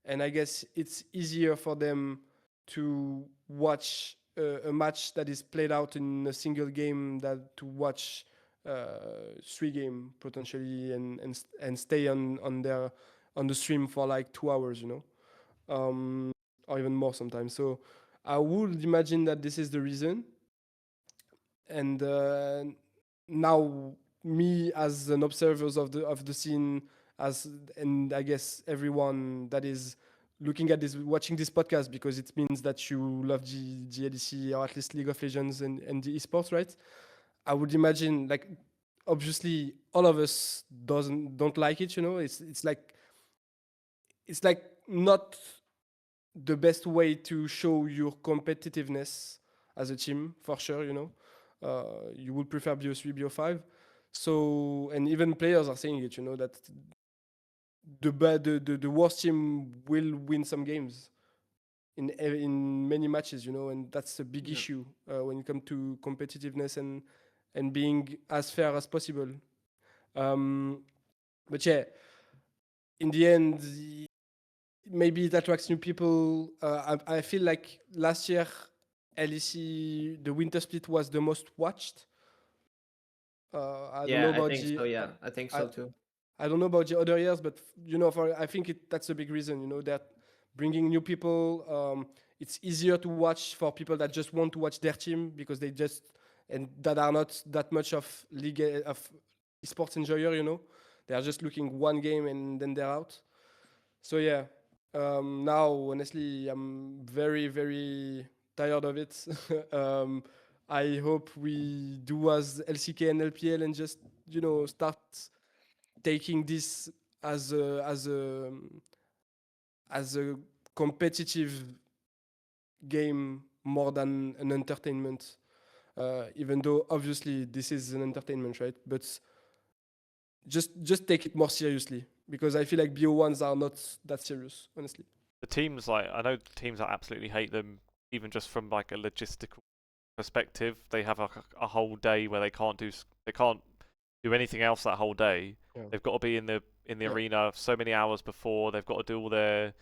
and I guess it's easier for them to watch a match that is played out in a single game than to watch 3 game potentially and stay on the stream for like 2 hours, or even more sometimes. So I would imagine that this is the reason. And now me as an observer of the scene, and I guess everyone that is looking at this, watching this podcast, because it means that you love GLEC or at least League of Legends and the esports, right? I would imagine, like, obviously all of us don't like it, it's like not the best way to show your competitiveness as a team, for sure. You would prefer BO3, BO5. So, and even players are saying it, that the worst team will win some games in many matches, and that's a big issue when it comes to competitiveness and being as fair as possible. But yeah, in the end, maybe it attracts new people. I feel like last year, LEC, the winter split was the most watched. I don't know Yeah, I about think so. Yeah, I think so too. I don't know about the other years, but I think that's a big reason. That bringing new people. It's easier to watch for people that just want to watch their team because they just and that are not that much of league of esports enjoyer. They are just looking one game and then they're out. So yeah, now honestly, I'm very, very tired of it. I hope we do as LCK and LPL and just start taking this as a competitive game more than an entertainment. Even though obviously this is an entertainment, right? But just take it more seriously because I feel like BO1s are not that serious, honestly. The teams, like, I know teams that absolutely hate them, even just from like a logistical perspective. They have a whole day where they can't do anything else that whole day. Yeah. They've got to be in the arena so many hours before. They've got to do all their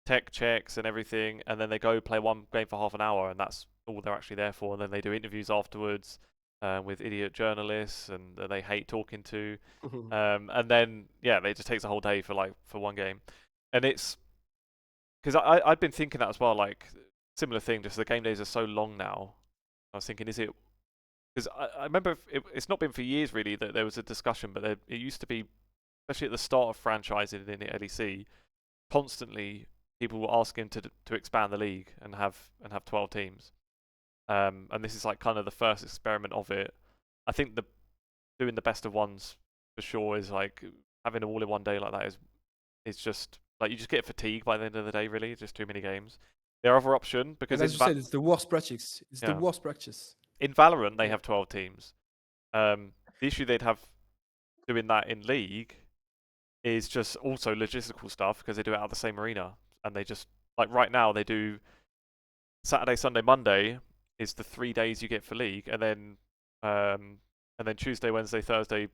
tech checks and everything, and then they go play one game for half an hour, and that's all they're actually there for. And then they do interviews afterwards with idiot journalists, and they hate talking to. And then they just takes a whole day for one game, and it's because I'd been thinking that as well, like similar thing. Just the game days are so long now. I was thinking, is it? Because I remember it's not been for years really that there was a discussion, but it used to be, especially at the start of franchising in the LEC, constantly people were asking to expand the league and have 12 teams. And this is like kind of the first experiment of it. I think doing the best of ones for sure is like having them all in one day like that is just Like you just get fatigued by the end of the day. Really, just too many games. Their other option, because And as you said, it's the worst practice. It's the Yeah. worst practice. in Valorant they Yeah. have 12 teams. The issue they'd have doing that in League is just also logistical stuff because they do it out of the same arena, and they just like right now they do Saturday, Sunday, Monday is the 3 days you get for League, and then Tuesday, Wednesday, Thursday,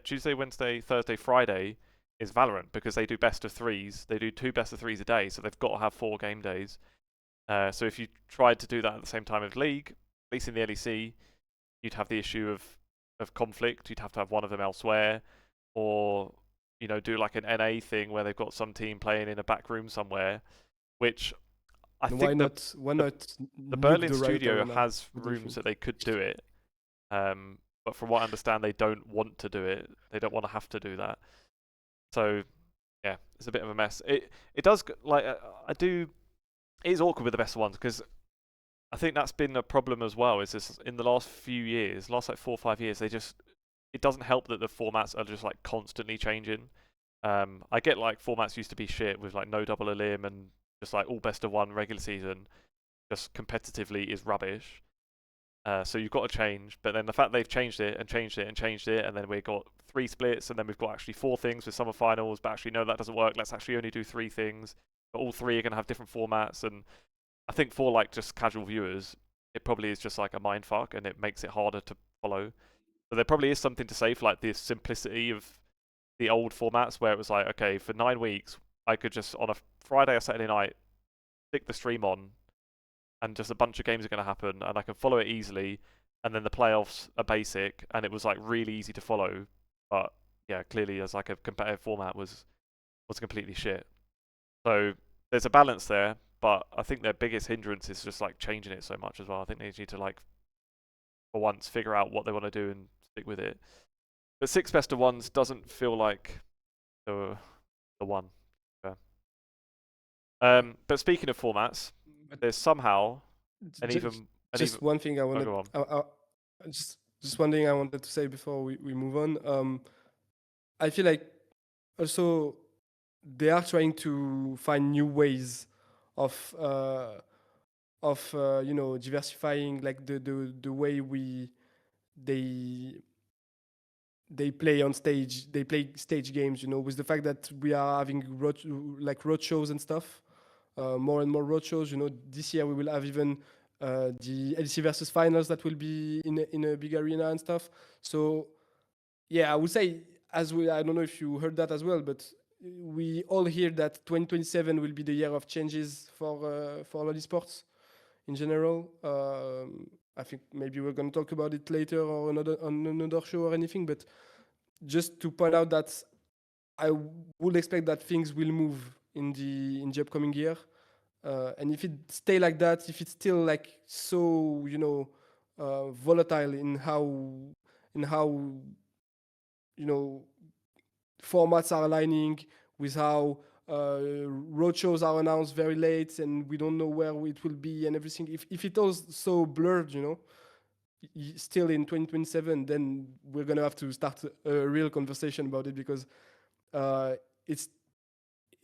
Tuesday, Wednesday, Thursday, Friday is Valorant because they do best of threes. They do 2 best of threes a day, so they've got to have 4 game days. So if you tried to do that at the same time as League, at least in the LEC, you'd have the issue of conflict. You'd have to have one of them elsewhere, or do like an NA thing where they've got some team playing in a back room somewhere, which I And think why not the nuke Berlin the Riot studio Arena? has What do you rooms think? that they could do it, but from what I understand, they don't want to do it. They don't want to have to do that. So yeah, it's a bit of a mess. It does like it is awkward with the best of ones because I think that's been a problem as well. Is this in the last few years, last like 4 or 5 years, it doesn't help that the formats are just like constantly changing. I get like formats used to be shit with like no double elim and just like all best of one regular season, just competitively is rubbish. So you've got to change, but then the fact they've changed it and changed it and changed it, and then we've got 3 splits, and then we've got actually 4 things with summer finals, but actually no, that doesn't work. Let's actually only do 3 things, but all 3 are going to have different formats, and I think for like just casual viewers, it probably is just like a mindfuck, and it makes it harder to follow. So there probably is something to say for like the simplicity of the old formats, where it was like, okay, for 9 weeks, I could just on a Friday or Saturday night stick the stream on, and just a bunch of games are going to happen, and I can follow it easily, and then the playoffs are basic, and it was like really easy to follow. But yeah, clearly as like a competitive format was completely shit. So there's a balance there, but I think their biggest hindrance is just like changing it so much as well. I think they need to like for once figure out what they want to do and stick with it. But 6 best of ones doesn't feel like the one. Yeah. But speaking of formats, But there's somehow j- j- even just one thing I wanted. go on. Just one thing I wanted to say before we move on. I feel like also they are trying to find new ways of diversifying like the way they they play on stage. They play stage games, with the fact that we are having road shows and stuff, more and more road shows. This year we will have even the LEC Versus finals that will be in a big arena and stuff. So yeah, I would say I don't know if you heard that as well, but we all hear that 2027 will be the year of changes for LoL Esports in general. I think maybe we're going to talk about it later or on another show or anything, but just to point out that I would expect that things will move in the upcoming year. And if it stay like that, if it's still like so, volatile in how formats are aligning with how roadshows are announced very late and we don't know where it will be and everything. If it all so blurred, still in 2027, then we're gonna have to start a real conversation about it because it's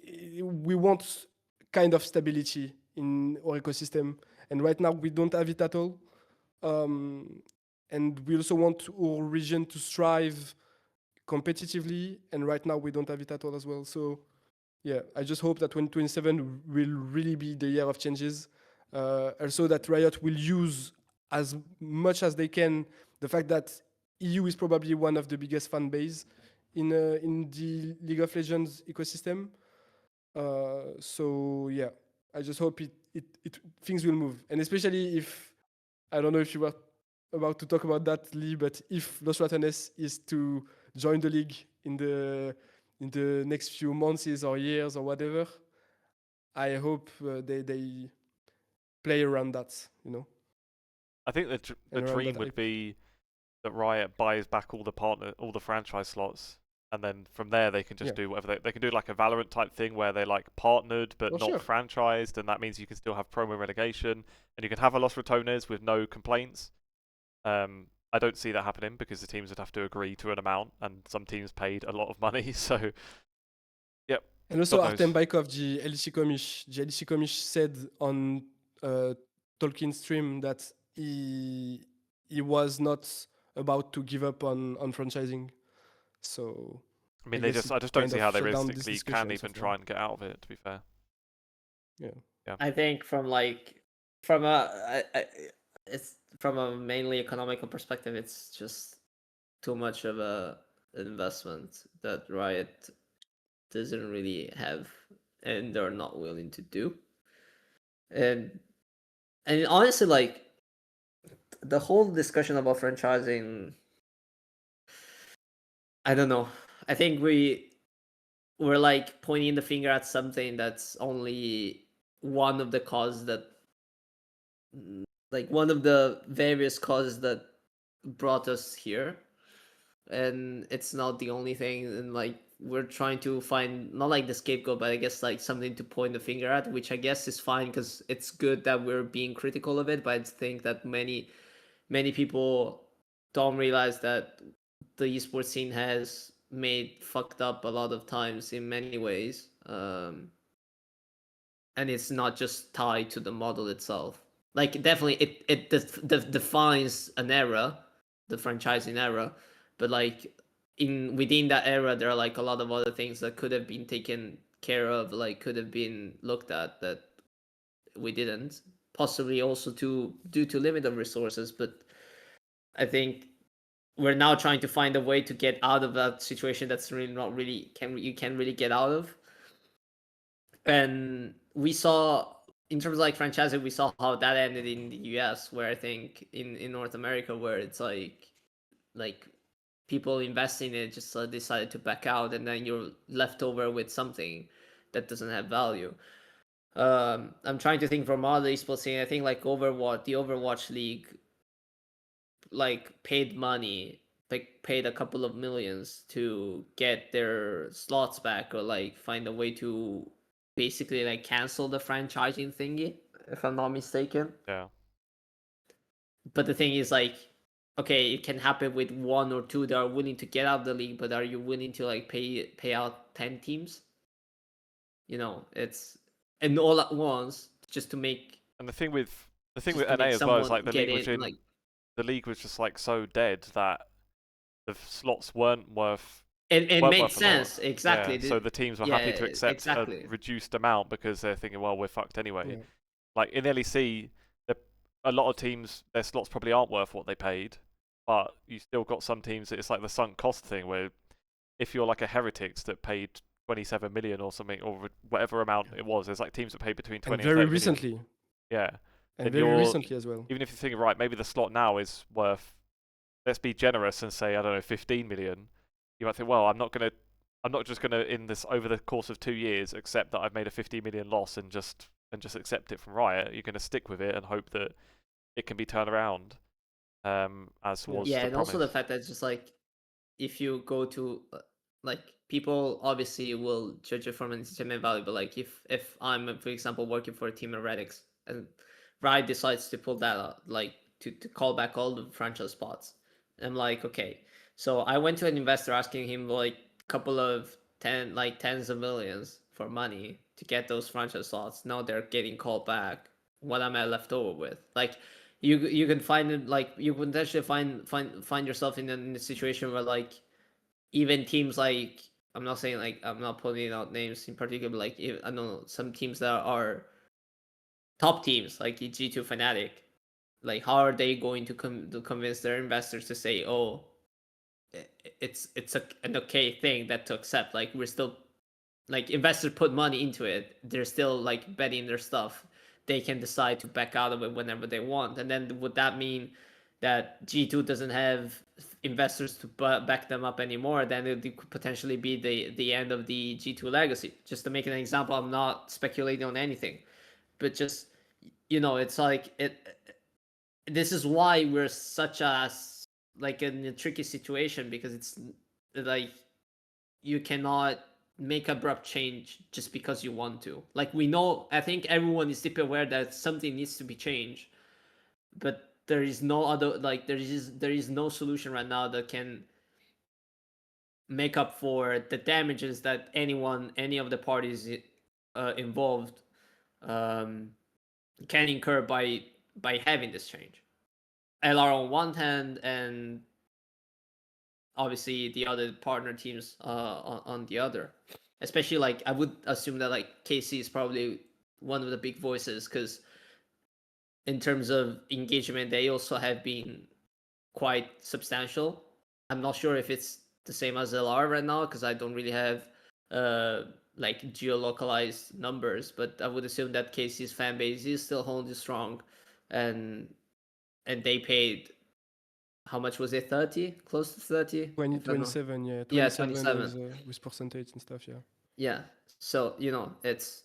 we want kind of stability in our ecosystem, and right now we don't have it at all. And we also want our region to strive competitively, and right now we don't have it at all as well. So yeah, I just hope that 2027 will really be the year of changes. Also that Riot will use as much as they can the fact that EU is probably one of the biggest fan base in the League of Legends ecosystem. So yeah, I just hope things will move, and especially if I don't know if you were about to talk about that, Lee, but if Los Ratones is to join the league in the next few months or years or whatever, I hope they play around that. I think the And around dream that would hype. be that Riot buys back all the franchise slots, and then from there they can just Yeah. do whatever they can do, like a Valorant type thing where they're like partnered but Oh, not sure. franchised, and that means you can still have promo relegation, and you can have a Los Ratones with no complaints. I don't see that happening because the teams would have to agree to an amount, and some teams paid a lot of money. So, yep. And also God Artem knows. Baikov, the LEC Komish said on Tolkien stream that he was not about to give up on franchising. So I mean, I guess it I just don't kind see of how they shut down this realistically can discussion so even far. try and get out of it. To be fair. Yeah. I think from it's from a mainly economical perspective, it's just too much of a investment that Riot doesn't really have, and they're not willing to do. And honestly, like the whole discussion about franchising, I don't know. I think we're like pointing the finger at something that's only one of the causes that, like one of the various causes that brought us here, and it's not the only thing. And like we're trying to find not like the scapegoat, but I guess like something to point the finger at, which I guess is fine because it's good that we're being critical of it. But I think that many people don't realize that the esports scene has made fucked up a lot of times in many ways, and it's not just tied to the model itself. Like definitely it defines an era, the franchising era, but like within that era there are like a lot of other things that could have been taken care of, like could have been looked at, that we didn't, possibly also due to limited resources. But I think we're now trying to find a way to get out of that situation that's really not really you can really get out of. And we saw, in terms of like franchising, we saw how that ended in the US, where I think in North America, where it's like people investing in it just decided to back out, and then you're left over with something that doesn't have value. I'm trying to think from other esports scene. I think like Overwatch, the Overwatch League, like paid money, like paid a couple of millions to get their slots back, or like find a way to basically like cancel the franchising thingy, if I'm not mistaken. Yeah. But the thing is like, okay, it can happen with one or two that are willing to get out of the league, but are you willing to like pay out 10 teams? You know, it's, and all at once just to make And the thing with to NA make as well is someone like get in, like, the league was just like so dead that the slots weren't worth it weren't makes worth a lot. sense exactly. Yeah, so the teams were Yeah, happy to accept exactly. a reduced amount because they're thinking, well, we're fucked anyway. Yeah. Like in LEC, a lot of teams, their slots probably aren't worth what they paid, but you still got some teams that it's like the sunk cost thing, where if you're like a Heretics that paid 27 million or something, or whatever amount it was, there's like teams that paid between 20 And and very 30 million. recently. Yeah. And Then very you're, recently as well. even if you're thinking, right, maybe the slot now is worth, let's be generous and say, I don't know, 15 million, you might think, well, I'm not just gonna in this over the course of 2 years accept that I've made a 50 million loss and just accept it from Riot. You're gonna stick with it and hope that it can be turned around, as was Yeah, the and promise. also the fact that just like, if you go to like, people obviously will judge it from an entertainment value, but like if I'm, for example, working for a team in Heretics, and Riot decides to pull that out, like to call back all the franchise spots, I'm like, okay, so I went to an investor asking him like a couple of tens of millions for money to get those franchise slots. Now they're getting called back. What am I left over with? Like, you can find it, like you can potentially find yourself in a situation where like even teams like, I'm not saying, like, I'm not putting out names in particular, but like, I don't know, some teams that are top teams like G2 Fnatic, like how are they going to convince their investors to say, oh, it's an okay thing that to accept, like we're still, like investors put money into it, they're still like betting their stuff, they can decide to back out of it whenever they want. And then would that mean that G2 doesn't have investors to back them up anymore? Then it could potentially be the end of the G2 legacy. Just to make an example, I'm not speculating on anything, but just, it's like this is why we're such a, like, in a tricky situation, because it's like you cannot make abrupt change just because you want to. Like, we know, I think everyone is deeply aware that something needs to be changed, but there is no other, like there is no solution right now that can make up for the damages that any of the parties involved can incur by having this change. LR on one hand, and obviously the other partner teams on the other. Especially like I would assume that like KC is probably one of the big voices, because in terms of engagement, they also have been quite substantial. I'm not sure if it's the same as LR right now, because I don't really have like geolocalized numbers, but I would assume that KC's fan base is still holding strong, and they paid, how much was it? 30, close to 30. 27, yeah, Yeah, 27 27. with percentage and stuff, yeah. Yeah. So it's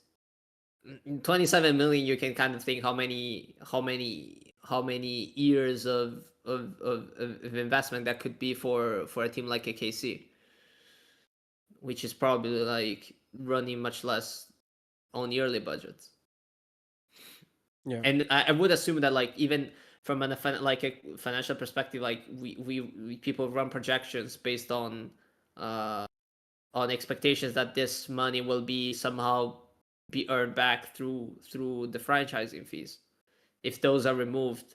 27 million. You can kind of think how many years of investment that could be for a team like a KC, which is probably like running much less on yearly budgets. Yeah. And I would assume that like even from a financial perspective, like we people run projections based on expectations that this money will be somehow be earned back through the franchising fees. If those are removed,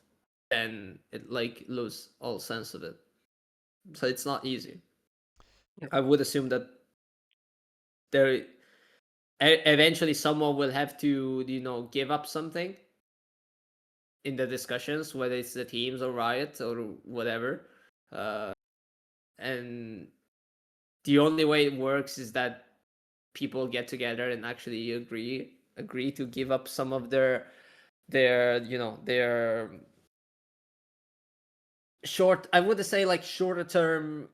then it like lose all sense of it. So it's not easy. Yeah. I would assume that there eventually someone will have to give up something in the discussions, whether it's the teams or Riot or whatever. And the only way it works is that people get together and actually agree to give up some of their short, I would say, like shorter term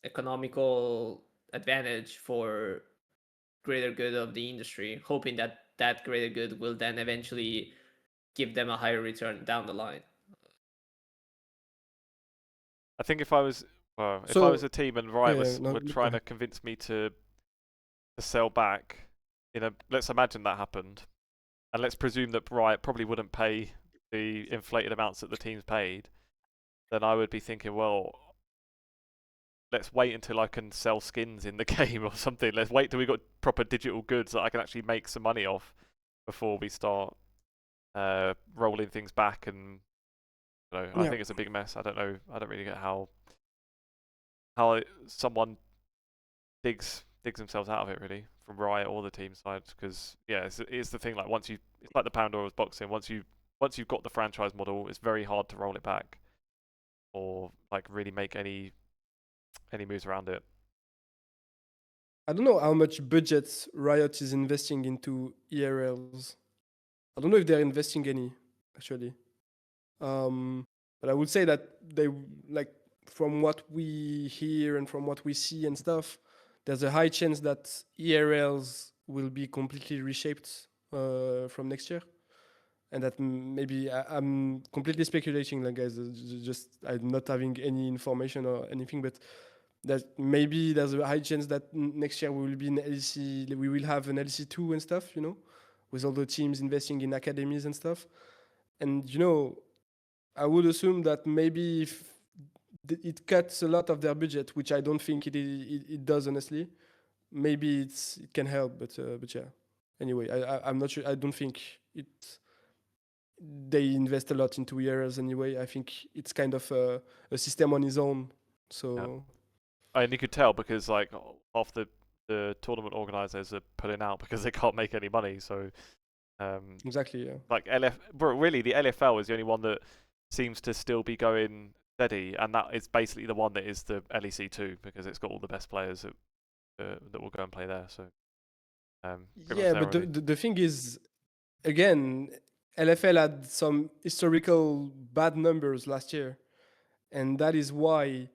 economical advantage for greater good of the industry, hoping that that greater good will then eventually give them a higher return down the line. I think if I was a team and Riot were trying to convince me to sell back, let's imagine that happened, and let's presume that Riot probably wouldn't pay the inflated amounts that the teams paid, then I would be thinking, well, let's wait until I can sell skins in the game or something. Let's wait till we got proper digital goods that I can actually make some money off before we start rolling things back. And I think it's a big mess. I don't know. I don't really get how someone digs themselves out of it, really, from Riot or the team side. Because it's the thing. Like it's like the Pandora's box thing. Once you've got the franchise model, it's very hard to roll it back or like really make any moves around it. I don't know how much budget Riot is investing into ERLs. I don't know if they're investing any, actually. But I would say that they, like, from what we hear and from what we see and stuff, there's a high chance that ERLs will be completely reshaped from next year. And that maybe I'm completely speculating, like, guys, just I'm not having any information or anything, but that maybe there's a high chance that next year we will be in LEC, we will have an LEC2 and stuff, with all the teams investing in academies and stuff. And, I would assume that maybe if it cuts a lot of their budget, which I don't think it does, honestly, maybe it can help, but yeah. Anyway, I'm not sure. I don't think they invest a lot into ERLs anyway. I think it's kind of a system on its own. So. Yeah. And you could tell because like half the tournament organizers are pulling out because they can't make any money. So exactly, yeah. Like really the LFL is the only one that seems to still be going steady, and that is basically the one that is the LEC2 because it's got all the best players that will go and play there. So yeah, but the thing is, again, LFL had some historical bad numbers last year, and that is why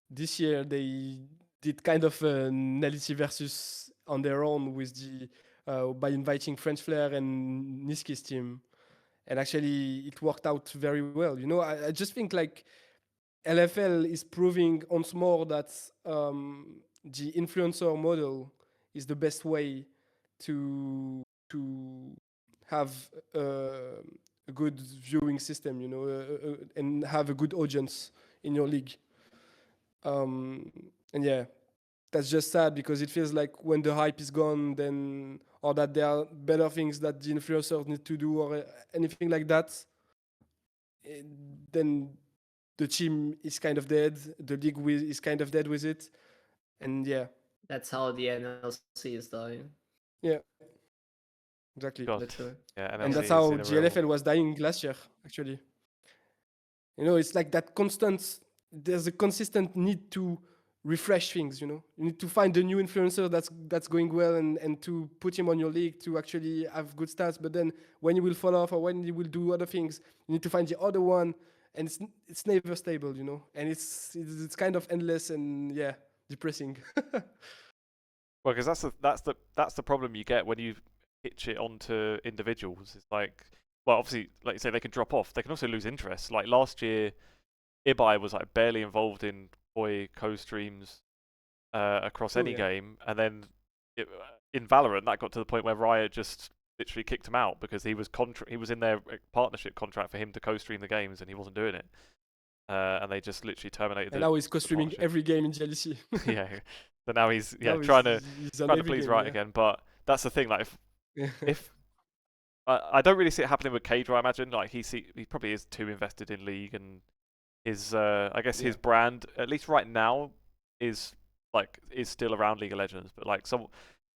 this year they did kind of an LEC Versus on their own with by inviting French Flair and Niski's team, and actually it worked out very well. I just think like LFL is proving once more that the influencer model is the best way to have a good viewing system, and have a good audience in your league. And yeah, that's just sad because it feels like when the hype is gone, then or that there are better things that the influencers need to do or anything like that, eh, then the team is kind of dead. The league is kind of dead with it, and yeah, That's how the NLC is dying. yeah, exactly. God. Literally. Yeah, And NLC that's is how in a real... GLFL was dying last year, actually. It's like that constant, there's a consistent need to refresh things, You need to find a new influencer that's going well and to put him on your league to actually have good stats. But then when you will fall off or when you will do other things, you need to find the other one. And it's never stable, And it's kind of endless and, yeah, depressing. Well, because that's the problem you get when you pitch it onto individuals. It's like, well, obviously, like you say, they can drop off. They can also lose interest. Like last year, Ibai was like barely involved in KOI co-streams across Oh, any yeah. game, and then in Valorant, that got to the point where Riot just literally kicked him out because he was in their partnership contract for him to co-stream the games, and he wasn't doing it. And they just literally terminated. And now he's the co-streaming partnership. every game in GLC. Yeah. So now he's Now trying to he's on please every Riot game, again. But that's the thing. Like yeah. if I don't really see it happening with Cadra, I imagine. Like he probably is too invested in League, and his I guess his brand, at least right now, is still around League of Legends. But like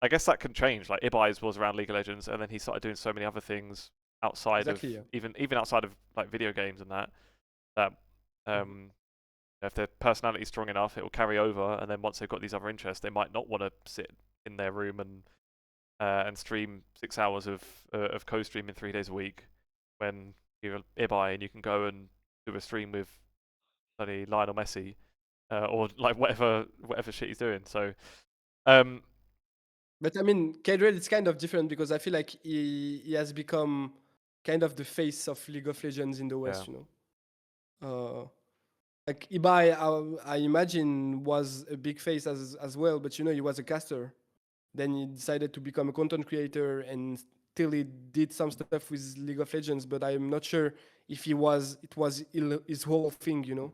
I guess that can change. Like Ibai's was around League of Legends, and then he started doing so many other things outside Exactly, of even outside of like video games and that if their personality is strong enough, it will carry over. And then once they've got these other interests, they might not want to sit in their room and stream 6 hours of co-streaming 3 days a week when you're Ibai and you can go and do a stream with bloody Lionel Messi or like whatever shit he's doing. So, but I mean, Cadrell, it's kind of different because I feel like he has become kind of the face of League of Legends in the West, Like Ibai, I imagine, was a big face as well, but he was a caster. Then he decided to become a content creator and still he did some stuff with League of Legends, but I'm not sure if it was his whole thing,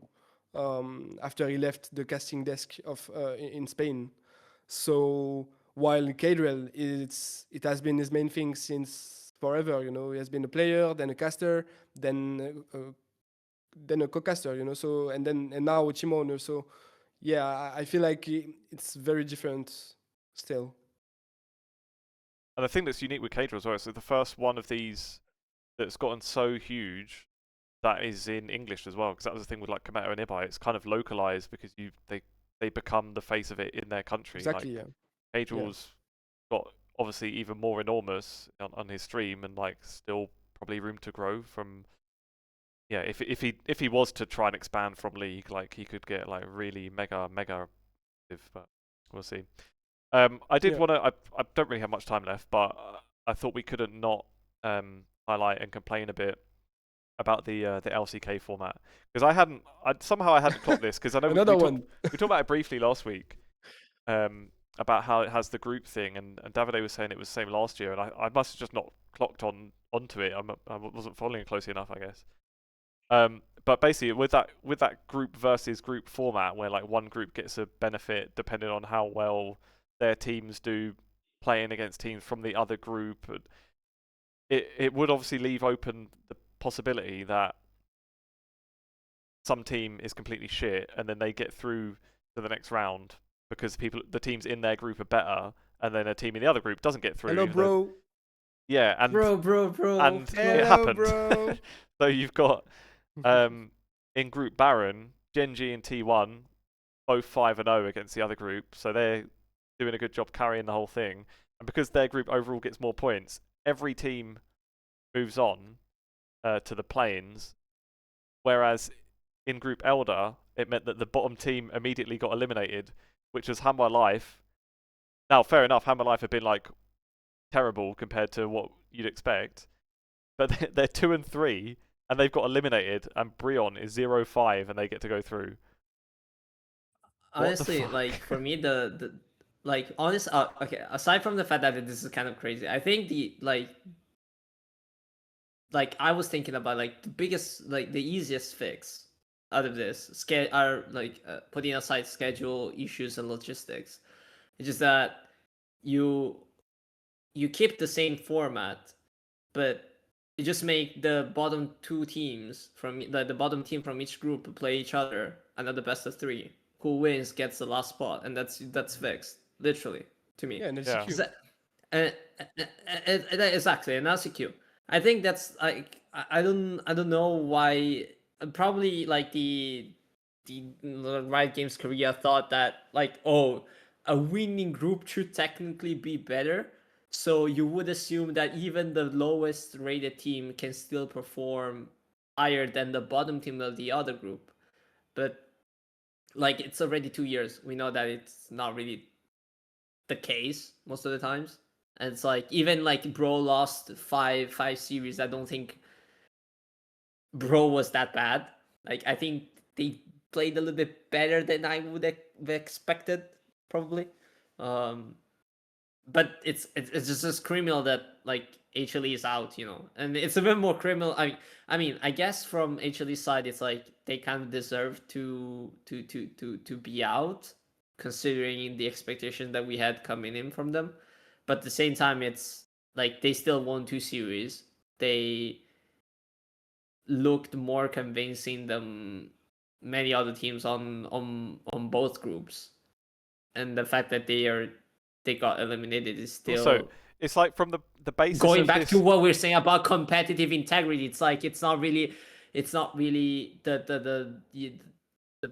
after he left the casting desk of in Spain. So while Cadrell, it has been his main thing since forever, He has been a player, then a caster, then a co-caster, So and now a team owner. So yeah, I feel like it's very different still. and the thing that's unique with Cadra as well is the first one of these that's gotten so huge that is in English as well, because that was the thing with like Kometo and Ibai. It's kind of localized because they become the face of it in their country. Exactly, like, yeah. Cadral's got obviously even more enormous on his stream, and like still probably room to grow from. Yeah, if he was to try and expand from League, like he could get like really mega, but we'll see. I did want to. I don't really have much time left, but I thought we couldn't not highlight and complain a bit about the LCK format because I hadn't clocked this because I know we talked about it briefly last week. About how it has the group thing, and Davide was saying it was the same last year, and I must have just not clocked onto it. I wasn't following it closely enough, I guess. But basically, with that group versus group format, where like one group gets a benefit depending on how well their teams do playing against teams from the other group, it would obviously leave open the possibility that some team is completely shit, and then they get through to the next round because the teams in their group are better, and then a team in the other group doesn't get through. Hello, bro. Yeah, and bro. And hello, it happened. Bro. So you've got in Group Baron, Genji and T1, both 5-0 against the other group, so they're doing a good job carrying the whole thing. And because their group overall gets more points, every team moves on to the plains. Whereas in Group Elder, it meant that the bottom team immediately got eliminated, which was Hanwha Life. Now, fair enough, Hanwha Life have been like terrible compared to what you'd expect, but they're 2 and 3. And they've got eliminated, and BRION is 0-5, and they get to go through. Honestly, like for me, the like honest. Okay, aside from the fact that this is kind of crazy, I think like I was thinking about like the biggest, like the easiest fix out of this are like putting aside schedule issues and logistics. It's just that you keep the same format, but you just make the bottom two teams from the bottom team from each group play each other, another best of three. Who wins gets the last spot, and that's fixed, literally, to me. Yeah, and Yeah. LCQ. Uh, exactly, an LCQ. I think that's like I don't know why. Probably like the Riot Games Korea thought that like, oh, a winning group should technically be better. So you would assume that even the lowest rated team can still perform higher than the bottom team of the other group. But like it's already 2 years. We know that it's not really the case most of the times. And it's like even like Bro lost five series. I don't think Bro was that bad. Like I think they played a little bit better than I would have expected, probably. But it's just criminal that like HLE is out, you know, and it's a bit more criminal. I mean, I guess from HLE's side, it's like they kind of deserve to be out, considering the expectation that we had coming in from them. But at the same time, it's like they still won 2 series. They looked more convincing than many other teams on both groups, and the fact that they got eliminated is still Also, it's like from the basis going of back this, to what we're saying about competitive integrity. It's like it's not really the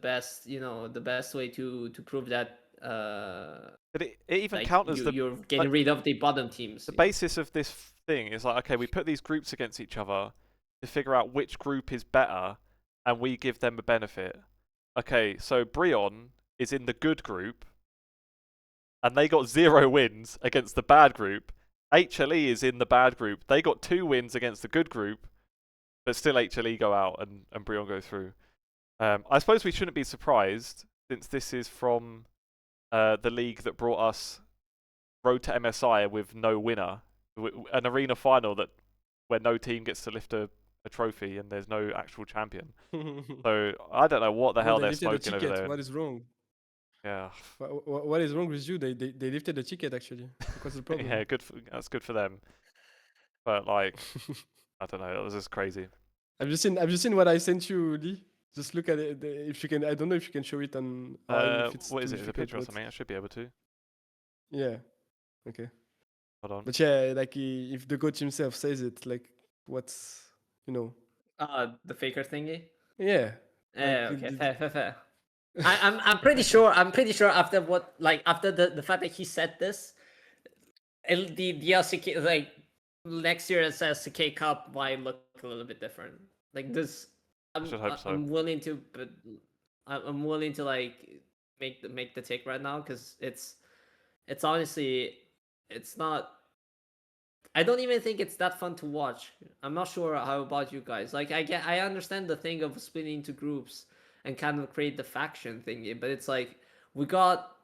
best, you know, the best way to prove that but it even like counters you're getting rid of the bottom teams. the basis of this thing is like, okay, we put these groups against each other to figure out which group is better, and we give them a benefit. Okay, so BRION is in the good group, and they got 0 wins against the bad group. HLE is in the bad group. They got 2 wins against the good group, but still HLE go out and BRION go through. I suppose we shouldn't be surprised, since this is from the league that brought us Road to MSI with no winner, an arena final where no team gets to lift a trophy and there's no actual champion. So I don't know what the hell they they're lifted the smoking over ticket. there. What is wrong? Yeah. What is wrong with you? They lifted the ticket actually. What's the problem? Yeah, that's good for them. But like, I don't know. It was just crazy. Have you seen what I sent you, Lee? Just look at it. If you can, I don't know if you can show it on. If it's What is too it? Is it a difficult, picture or but- something? I should be able to. Yeah. Okay. Hold on. But yeah, like if the coach himself says it, like what's, you know? The faker thingy. Yeah. Yeah, okay, fair. I'm pretty sure after what, like after the fact that he said this, the LCK, like next year as LCK Cup might look a little bit different. Like this, should hope so. I'm willing to, but I'm willing to like make the take right now, because it's honestly, it's not. I don't even think it's that fun to watch. I'm not sure how about you guys. Like I understand the thing of splitting into groups and kind of create the faction thingy, but it's like we got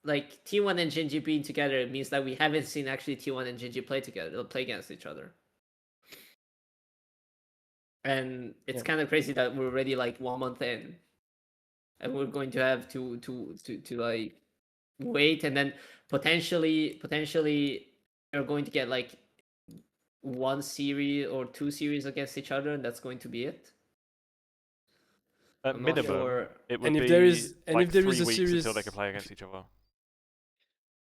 like T1 and Genji being together. It means that we haven't seen actually T1 and Genji play together, play against each other. And it's kind of crazy that we're already like 1 month in, and we're going to have to like wait, and then potentially we're going to get like 1 series or 2 series against each other, and that's going to be it. At I'm not minimum, sure. it would And if be there is- and like if there 3 is a weeks series- until they can play against each other.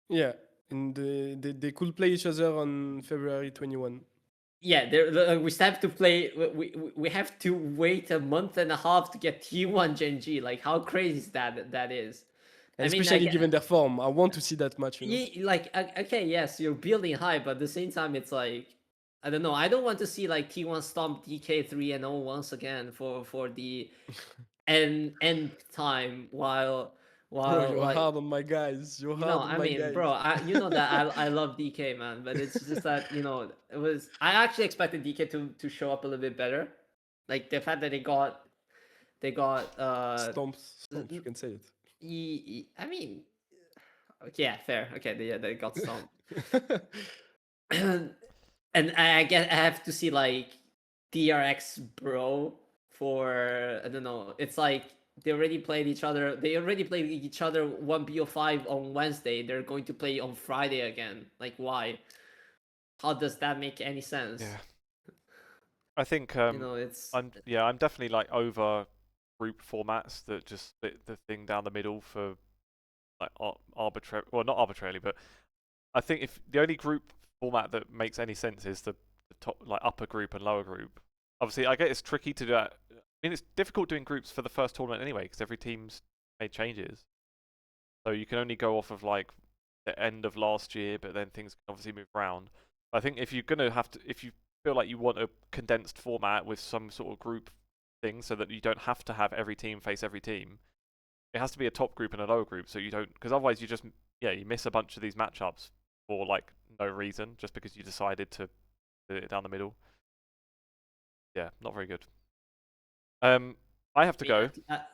Yeah, and they could play each other on February 21. Yeah, we still have to play. We have to wait a month and a half to get T1 Genji. Like, how crazy is that is? And I mean, especially like, given their form, I want to see that match. You know? like, okay, yes, you're building high, but at the same time, it's like, I don't know. I don't want to see like T1 stomp DK 3-0 once again for the end time while Bro, you're like, hard on my guys. You're you hard know, on I my mean, guys. bro, you know that I love DK, man, but it's just that, you know, I actually expected DK to show up a little bit better. Like the fact that they got Stomps, you can say it. I mean, yeah, fair. Okay, they got stomped. And I guess I have to see like DRX bro for I don't know. It's like they already played each other. They already played each other 1BO5 on Wednesday. They're going to play on Friday again. Like why? How does that make any sense? Yeah. I think It's I'm definitely like over group formats that just split the thing down the middle for like arbitrary, well, not arbitrarily, but I think if the only group format that makes any sense is the top, like upper group and lower group. Obviously, I get it's tricky to do that. I mean, it's difficult doing groups for the first tournament anyway because every team's made changes. So you can only go off of like the end of last year, but then things can obviously move around. I think if you're gonna have to, if you feel like you want a condensed format with some sort of group thing, so that you don't have to have every team face every team, it has to be a top group and a lower group. So you don't, because otherwise you just you miss a bunch of these matchups for like no reason, just because you decided to do it down the middle. Yeah, not very good. I have to go.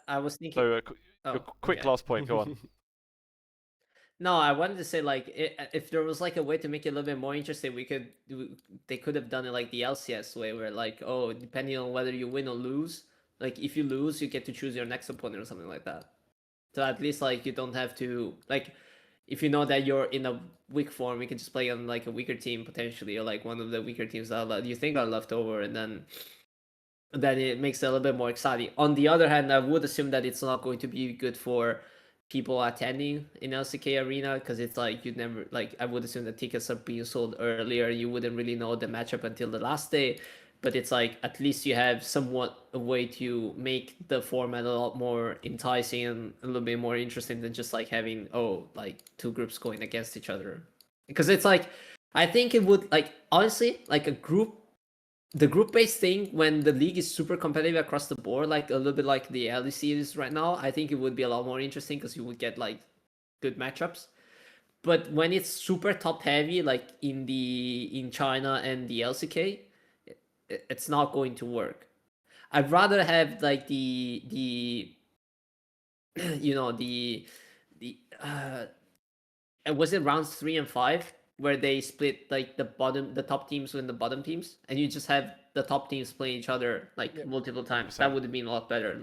I was thinking. So Oh, quick okay. last point. Go on. No, I wanted to say like if there was like a way to make it a little bit more interesting, they could have done it like the LCS way, where like depending on whether you win or lose, like if you lose, you get to choose your next opponent or something like that. So at least like you don't have to like if you know that you're in a weak form, you can just play on like a weaker team potentially, or like one of the weaker teams that you think are left over, and then it makes it a little bit more exciting. On the other hand, I would assume that it's not going to be good for people attending in LCK Arena because it's like you never like I would assume that tickets are being sold earlier. You wouldn't really know the matchup until the last day, but it's like at least you have somewhat a way to make the format a lot more enticing and a little bit more interesting than just like having like two groups going against each other. Because it's like I think it would like honestly like the group-based thing when the league is super competitive across the board, like a little bit like the LEC is right now, I think it would be a lot more interesting because you would get like good matchups. But when it's super top heavy, like in China and the LCK, it's not going to work. I'd rather have like the you know the was it rounds 3 and 5 where they split like the top teams win the bottom teams, and you just have the top teams playing each other like multiple times. 100%. That would have been a lot better.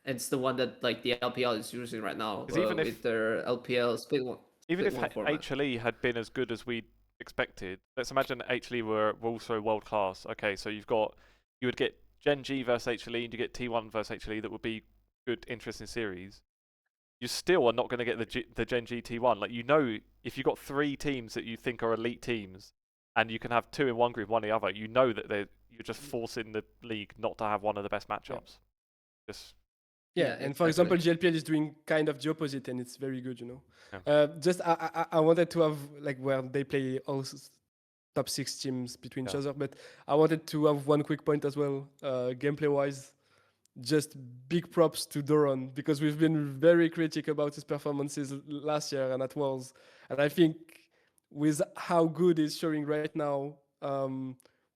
It's the one that like the LPL is using right now with their LPL split one. Even if format. HLE had been as good as we expected, let's imagine that HLE were also world class. Okay, so you would get Gen G versus HLE, and you get T1 versus HLE. That would be good, interesting series. You still are not going to get the Gen G T1. Like if you've got 3 teams that you think are elite teams, and you can have 2 in one group, 1 in the other, you know that you're just forcing the league not to have one of the best matchups. Just and for example, GLPL is doing kind of the opposite, and it's very good, Yeah. Just I wanted to have like where they play all top 6 teams between each other, but I wanted to have one quick point as well, gameplay wise. Just big props to Doron because we've been very critical about his performances last year and at Worlds, and I think with how good he's showing right now,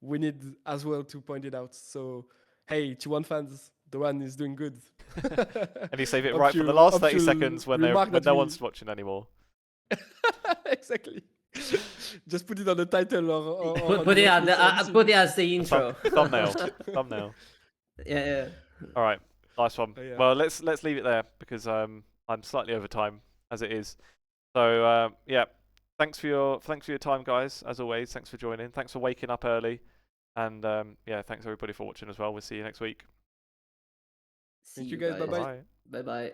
we need as well to point it out. So hey, T1 fans, Doron is doing good. And you save it right for the last 30 seconds when no one's watching anymore. Exactly. Just put it on the title or put it as the intro. Thumbnail. Yeah. All right, nice one. Yeah. Well, let's leave it there because I'm slightly over time as it is. So thanks for your time, guys. As always, thanks for joining. Thanks for waking up early, and thanks everybody for watching as well. We'll see you next week. Thank you guys. Bye bye. Bye bye.